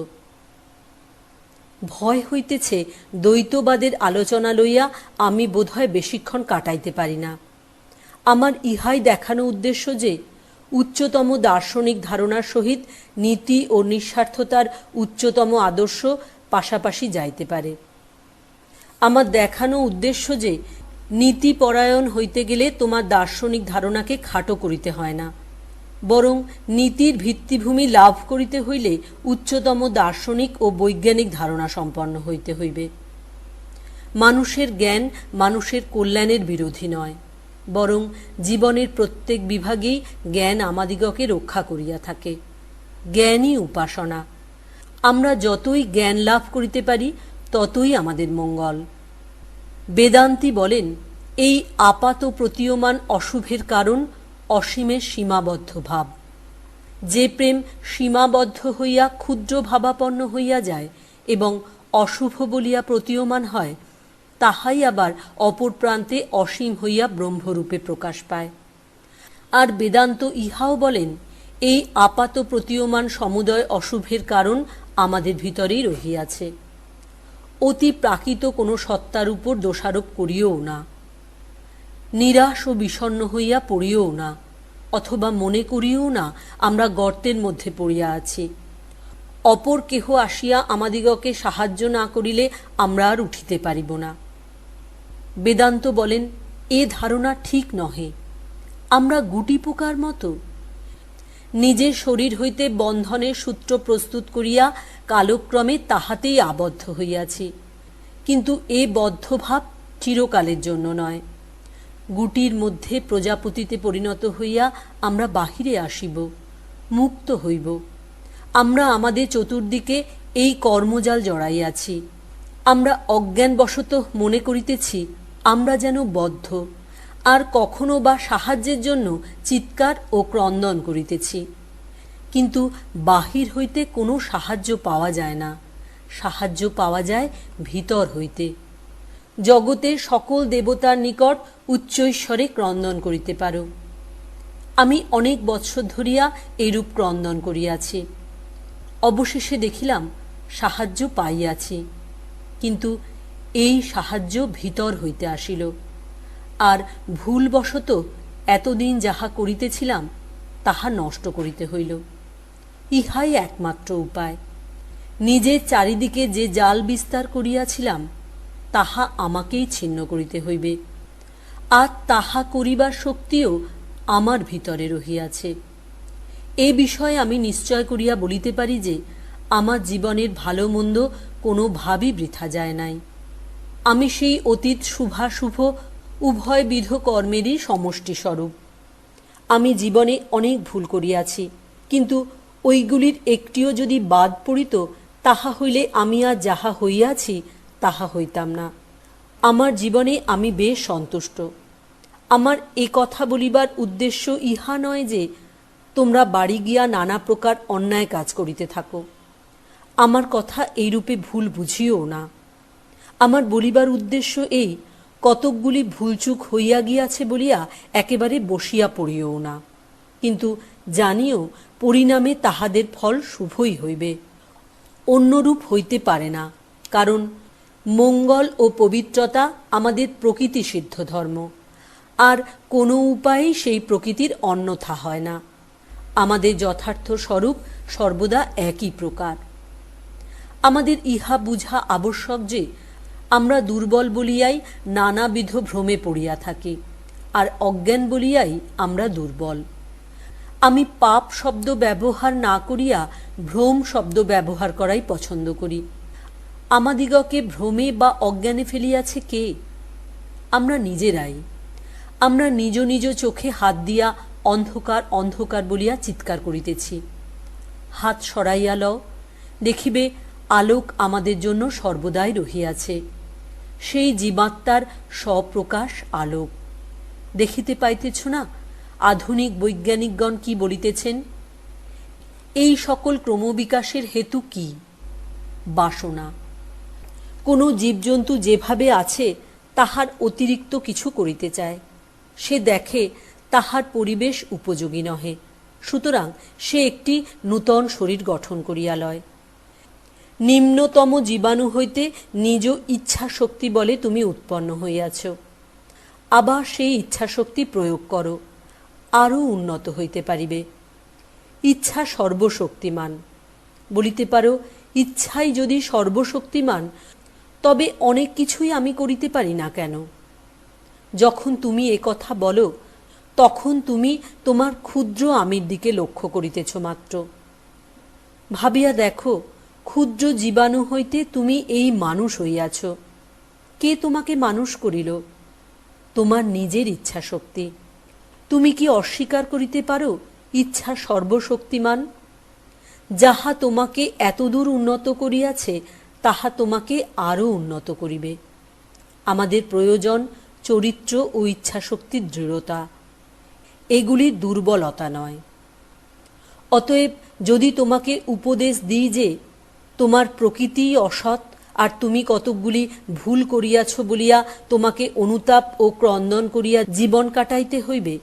ভয় হইতেছে দ্বৈতবাদের আলোচনা লইয়া আমি বোধহয় বেশিক্ষণ কাটাইতে পারি না। আমার ইহাই দেখানো উদ্দেশ্য যে উচ্চতম দার্শনিক ধারণার সহিত নীতি ও নিঃস্বার্থতার উচ্চতম আদর্শ পাশাপাশি যাইতে পারে। আমার দেখানো উদ্দেশ্য যে নীতিপরায়ণ হইতে গেলে তোমার দার্শনিক ধারণাকে খাটো করিতে হয় না, বরং নীতির ভিত্তিভূমি লাভ করিতে হইলে উচ্চতম দার্শনিক ও বৈজ্ঞানিক ধারণা সম্পন্ন হইতে হইবে। মানুষের জ্ঞান মানুষের কল্যাণের বিরোধী নয়, বরং জীবনের প্রত্যেক বিভাগেই জ্ঞান আমাদিগকে রক্ষা করিয়া থাকে। জ্ঞানই উপাসনা। আমরা যতই জ্ঞান লাভ করিতে পারি ততই আমাদের মঙ্গল। বেদান্তি বলেন, এই আপাত প্রতীয়মান অশুভের কারণ অসীমের সীমাবদ্ধ ভাব। যে প্রেম সীমাবদ্ধ হইয়া ক্ষুদ্র ভাবাপন্ন হইয়া যায় এবং অশুভ বলিয়া প্রতীয়মান হয়, তাহাই আবার অপর প্রান্তে অসীম হইয়া ব্রহ্মরূপে প্রকাশ পায়। আর বেদান্ত ইহাও বলেন, এই আপাত প্রতীয়মান সমুদয় অশুভের কারণ আমাদের ভিতরেই রহিয়াছে। অতি প্রাকৃত কোনো সত্তার উপর দোষারোপ করিও না, নিরাশ ও বিষণ্ণ হইয়া পড়িও না, অথবা মনে করিও না আমরা গর্তের মধ্যে পড়িয়া আছি। অপর কেহ আসিয়া আমাদিগকে সাহায্য না করিলে আমরা আর উঠিতে পারিব না। বেদান্ত বলেন, এ ধারণা ঠিক নহে। আমরা গুটি পোকার মতো নিজের শরীর হইতে বন্ধনের সূত্র প্রস্তুত করিয়া কালক্রমে তাহাতেই আবদ্ধ হইয়াছি, কিন্তু এ বদ্ধভাব চিরকালের জন্য নয়। গুটির মধ্যে প্রজাপতিতে পরিণত হইয়া আমরা বাহিরে আসিব, মুক্ত হইব। আমরা আমাদের চতুর্দিকে এই কর্মজাল জড়াইয়াছি। আমরা অজ্ঞানবশত মনে করিতেছি আমরা যেন বদ্ধ, আর কখনো বা সাহায্যের জন্য চিৎকার ও ক্রন্দন করিতেছি। কিন্তু বাহির হইতে কোনো সাহায্য পাওয়া যায় না, সাহায্য পাওয়া যায় ভিতর হইতে। জগতের সকল দেবতার নিকট উচ্চৈশ্বরে ক্রন্দন করিতে পারো। আমি অনেক বৎসর ধরিয়া এইরূপ ক্রন্দন করিয়াছি। অবশেষে দেখিলাম সাহায্য পাইয়াছি, কিন্তু এই সাহায্য ভিতর হইতে আসিল, আর ভুলবশত এতদিন যাহা করিতেছিলাম তাহা নষ্ট করিতে হইল। ইহাই একমাত্র উপায়। নিজের চারিদিকে যে জাল বিস্তার করিয়াছিলাম তাহা আমাকেই ছিন্ন করিতে হইবে, আর তাহা করিবার শক্তিও আমার ভিতরে রহিয়াছে। এ বিষয়ে আমি নিশ্চয় করিয়া বলিতে পারি যে আমার জীবনের ভালো মন্দ কোনোভাবেই বৃথা যায় নাই। আমি সেই অতীত শুভাশুভ উভয়বিধ কর্মেরই সমষ্টি স্বরূপ। আমি জীবনে অনেক ভুল করিয়াছি, কিন্তু ওইগুলির একটিও যদি বাদ পড়িত তাহা হইলে আমি আর যাহা হইয়াছি তাহা হইতাম না। আমার জীবনে আমি বেশ সন্তুষ্ট। আমার এ কথা বলিবার উদ্দেশ্য ইহা নয় যে তোমরা বাড়ি গিয়া নানা প্রকার অন্যায় কাজ করিতে থাকো। আমার কথা এইরূপে ভুল বুঝিও না। আমার বলিবার উদ্দেশ্য এই, কতকগুলি ভুলচুক হইয়া গিয়াছে বলিয়া একেবারে বসিয়া পড়িও না, কিন্তু জানিও পরিণামে তাহাদের ফল শুভই হইবে, অন্যরূপ হইতে পারে না। কারণ মঙ্গল ও পবিত্রতা আমাদের প্রকৃতি সিদ্ধ ধর্ম, আর কোনো উপায়েই সেই প্রকৃতির অন্যথা হয় না। আমাদের যথার্থ স্বরূপ সর্বদা একই প্রকার। আমাদের ইহা বুঝা আবশ্যক যে আমরা দুর্বল বলিয়াই নানাবিধ ভ্রমে পড়িয়া থাকি, আর অজ্ঞান বলিয়াই আমরা দুর্বল। আমি পাপ শব্দ ব্যবহার না করিয়া ভ্রম শব্দ ব্যবহার করাই পছন্দ করি। আমাদিগকে ভ্রমে বা অজ্ঞানে ফেলিয়াছে কে? আমরা নিজেরাই। আমরা নিজ নিজ চোখে হাত দিয়া অন্ধকার অন্ধকার বলিয়া চিৎকার করিতেছি। হাত সরাইয়া লও, দেখিবে আলোক আমাদের জন্য সর্বদাই রহিয়াছে। সেই জীবাত্মার স্বপ্রকাশ আলোক। দেখিতে পাইতেছ না আধুনিক বৈজ্ঞানিকগণ কি বলিতেছেন? এই সকল ক্রমবিকাশের হেতু কি? বাসনা। কোনো জীবজন্তু যেভাবে আছে তাহার অতিরিক্ত কিছু করিতে চায়। সে দেখে তাহার পরিবেশ উপযোগী নহে, সুতরাং সে একটি নূতন শরীর গঠন করিয়া লয়। নিম্নতম জীবাণু হইতে নিজ ইচ্ছা শক্তি বলে তুমি উৎপন্ন হইয়াছ। আবার সেই ইচ্ছা শক্তি প্রয়োগ করো, আরও উন্নত হইতে পারিবে। ইচ্ছা সর্বশক্তিমান। বলিতে পারো, ইচ্ছাই যদি সর্বশক্তিমান, তবে অনেক কিছুই আমি করিতে পারি না কেন? যখন তুমি একথা বলো, তখন তুমি তোমার ক্ষুদ্র আমির দিকে লক্ষ্য করিতেছ মাত্র। ভাবিয়া দেখো, ক্ষুদ্র জীবাণু হইতে তুমি এই মানুষ হইয়াছ। কে তোমাকে মানুষ করিল? তোমার নিজের ইচ্ছা শক্তি। তুমি কি অস্বীকার করিতে পারো ইচ্ছা সর্বশক্তিমান? যাহা তোমাকে এতদূর উন্নত করিয়াছে, তাহা তোমাকে আরও উন্নত করিবে। আমাদের প্রয়োজন চরিত্র ও ইচ্ছাশক্তির দৃঢ়তা, এগুলির দুর্বলতা নয়। অতএব যদি তোমাকে উপদেশ দিই যে তোমার প্রকৃতিই অসৎ, আর তুমি কতকগুলি ভুল করিয়াছ বলিয়া তোমাকে অনুতাপ ও ক্রন্দন করিয়া জীবন কাটাইতে হইবে,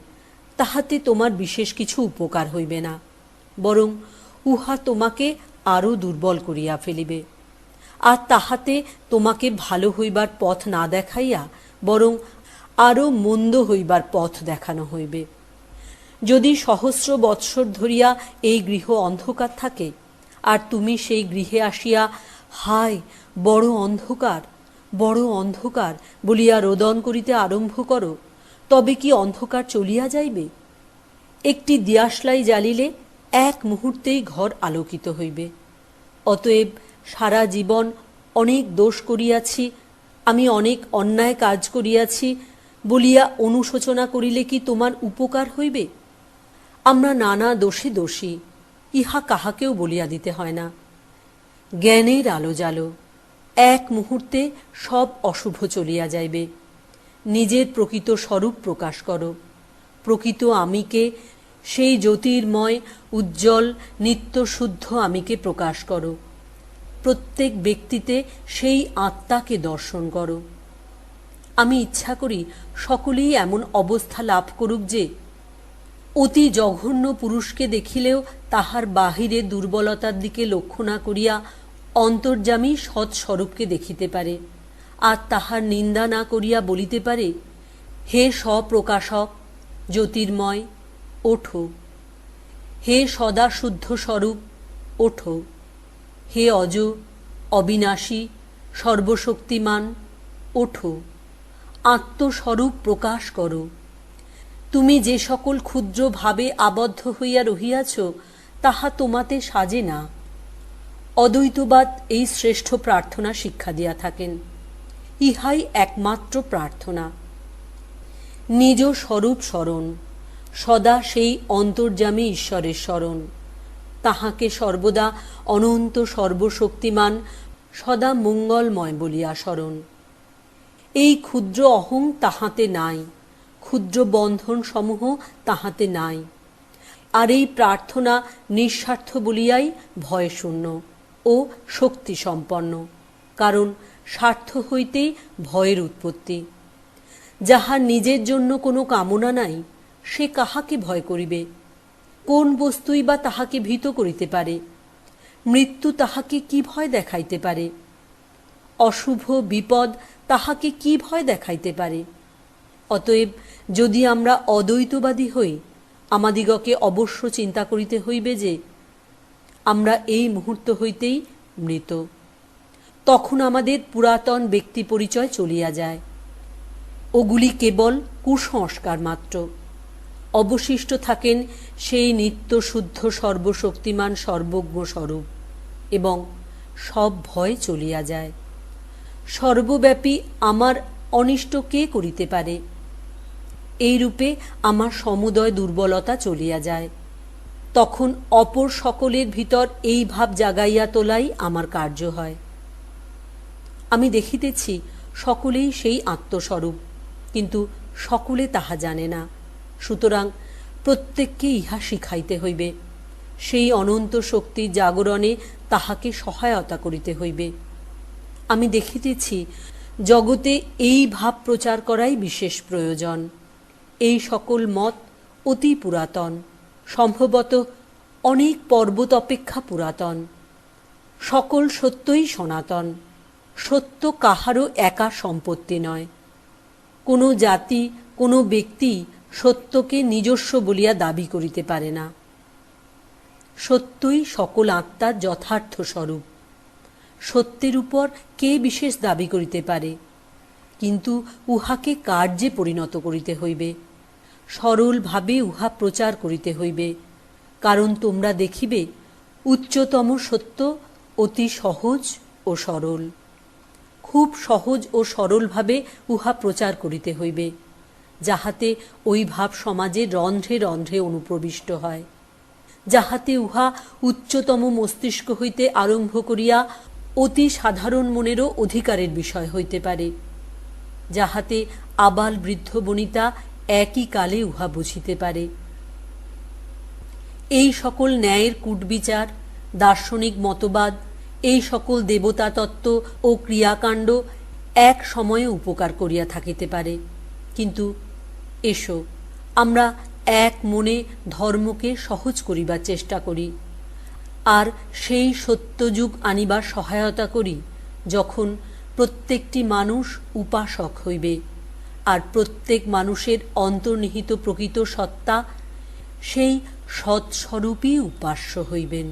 তাহাতে তোমার বিশেষ কিছু উপকার হইবে না, বরং উহা তোমাকে আরও দুর্বল করিয়া ফেলিবে। আর তাহাতে তোমাকে ভালো হইবার পথ না দেখাইয়া বরং আরও মন্দ হইবার পথ দেখানো হইবে। যদি সহস্র বৎসর ধরিয়া এই গৃহ অন্ধকার থাকে, আর তুমি সেই গৃহে আসিয়া হায় বড় অন্ধকার, বড় অন্ধকার বলিয়া রোদন করিতে আরম্ভ করো, তবে কি অন্ধকার চলিয়া যাইবে? একটি দিয়াশলাই জ্বালিলে এক মুহূর্তেই ঘর আলোকিত হইবে। অতএব সারা জীবন অনেক দোষ করিয়াছি, আমি অনেক অন্যায় কাজ করিয়াছি বলিয়া অনুশোচনা করিলে কি তোমার উপকার হইবে? আমরা নানা দোষে দোষী, ইহা কাহাকেও বলিয়া দিতে হয় না। জ্ঞানের আলো জ্বালো, এক মুহূর্তে সব অশুভ চলিয়া যাইবে। নিজের প্রকৃত স্বরূপ প্রকাশ করো। প্রকৃত আমিকে, সেই জ্যোতির্ময় উজ্জ্বল নিত্যশুদ্ধ আমিকে প্রকাশ করো। প্রত্যেক ব্যক্তিতে সেই আত্মাকে দর্শন করো। আমি ইচ্ছা করি সকলেই এমন অবস্থা লাভ করুক যে অতি জঘন্য পুরুষকে দেখিলেও তাহার বাহিরে দুর্বলতার দিকে লক্ষ্য না করিয়া অন্তর্যামী সৎস্বরূপকে দেখিতে পারে, আর তাহার নিন্দা না করিয়া বলিতে পারে, হে স্বপ্রকাশক জ্যোতির্ময়, ওঠো। হে সদা শুদ্ধ স্বরূপ, ওঠো। হে অজ, অবিনাশী, সর্বশক্তিমান, ওঠো। আত্মস্বরূপ প্রকাশ করো। তুমি যে সকল ক্ষুদ্র ভাবে আবদ্ধ হইয়া রহিয়াছ, তাহা তোমাতে সাজে না। অদ্বৈতবাদ এই শ্রেষ্ঠ প্রার্থনা শিক্ষা দিয়া থাকেন। ইহাই একমাত্র প্রার্থনা। নিজ স্বরূপ স্মরণ, সদা সেই অন্তর্যামী ঈশ্বরের স্মরণ, তাহাকে সর্বদা অনন্ত সর্বশক্তিমান, সদা মঙ্গলময় বলিয়া স্মরণ। এই ক্ষুদ্র অহং তাহাতে নাই, ক্ষুদ্র বন্ধন সমূহ তাহাতে নাই। আর এই প্রার্থনা নিঃস্বার্থ বলিয়াই ভয়শূন্য ও শক্তি সম্পন্ন, কারণ স্বার্থ হইতেই ভয়ের উৎপত্তি। যাহার নিজের জন্য কোনো কামনা নাই, সে কাহাকে ভয় করিবে? কোন বস্তুই বা তাহাকে ভীত করিতে পারে? মৃত্যু তাহাকে কি ভয় দেখাইতে পারে? অশুভ বিপদ তাহাকে কি ভয় দেখাইতে পারে? অতএব যদি আমরা অদ্বৈতবাদী হই, আমাদিগকে অবশ্য চিন্তা করিতে হইবে যে আমরা এই মুহূর্ত হইতেই মৃত। তখন আমাদের পুরাতন ব্যক্তি পরিচয় চলিয়া যায়। ওগুলি কেবল কুসংস্কার মাত্র। অবশিষ্ট থাকেন সেই নিত্য শুদ্ধ সর্বশক্তিমান সর্বজ্ঞ স্বরূপ, এবং সব ভয় চলিয়া যায়। সর্বব্যাপী আমার অনিষ্ট কে করিতে পারে? এই রূপে আমার সমুদয় দুর্বলতা চলিয়া যায়। তখন অপর সকলের ভিতর এই ভাব জাগাইয়া তোলাই আমার কার্য হয়। আমি দেখিতেছি সকলেই সেই আত্মস্বরূপ, কিন্তু সকলে তাহা জানে না। সুতরাং প্রত্যেককে ইহা শিখাইতে হইবে। সেই অনন্ত শক্তির জাগরণে তাহাকে সহায়তা করিতে হইবে। আমি দেখিতেছি জগতে এই ভাব প্রচার করাই বিশেষ প্রয়োজন। এই সকল মত অতি পুরাতন, সম্ভবত অনেক পর্বত অপেক্ষা পুরাতন। সকল সত্যই সনাতন। সত্য কাহারও একা সম্পত্তি নয়। কোনো জাতি, কোনো ব্যক্তি সত্যকে নিজস্ব বলিয়া দাবি করিতে পারে না। সত্যই সকল আত্মার যথার্থ স্বরূপ। সত্যের উপর কে বিশেষ দাবি করিতে পারে? কিন্তু উহাকে কার্যে পরিণত করিতে হইবে। সরলভাবে উহা প্রচার করিতে হইবে। কারণ তোমরা দেখিবে উচ্চতম সত্য অতি সহজ ও সরল। খুব সহজ ও সরলভাবে উহা প্রচার করিতে হইবে, যাহাতে ওই ভাব সমাজে রন্ধ্রে রন্ধ্রে অনুপ্রবিষ্ট হয়, যাহাতে উহা উচ্চতম মস্তিষ্ক হইতে আরম্ভ করিয়া অতি সাধারণ মনেরও অধিকারের বিষয় হইতে পারে, যাহাতে আবাল বৃদ্ধ বনিতা একই কালে উহা বুঝিতে পারে। এই সকল ন্যায়ের কূটবিচার, দার্শনিক মতবাদ, এই সকল দেবতা তত্ত্ব ও ক্রিয়াকাণ্ড এক সময়ে উপকার করিয়া থাকিতে পারে। কিন্তু এসো আমরা এক মনে ধর্মকে সহজ করিবার চেষ্টা করি, আর সেই সত্যযুগ আনিবার সহায়তা করি, যখন প্রত্যেকটি মানুষ উপাসক হইবে, আর প্রত্যেক মানুষের অন্তর্নিহিত প্রকৃত সত্তা সেই সৎস্বরূপই উপাস্য হইবেন।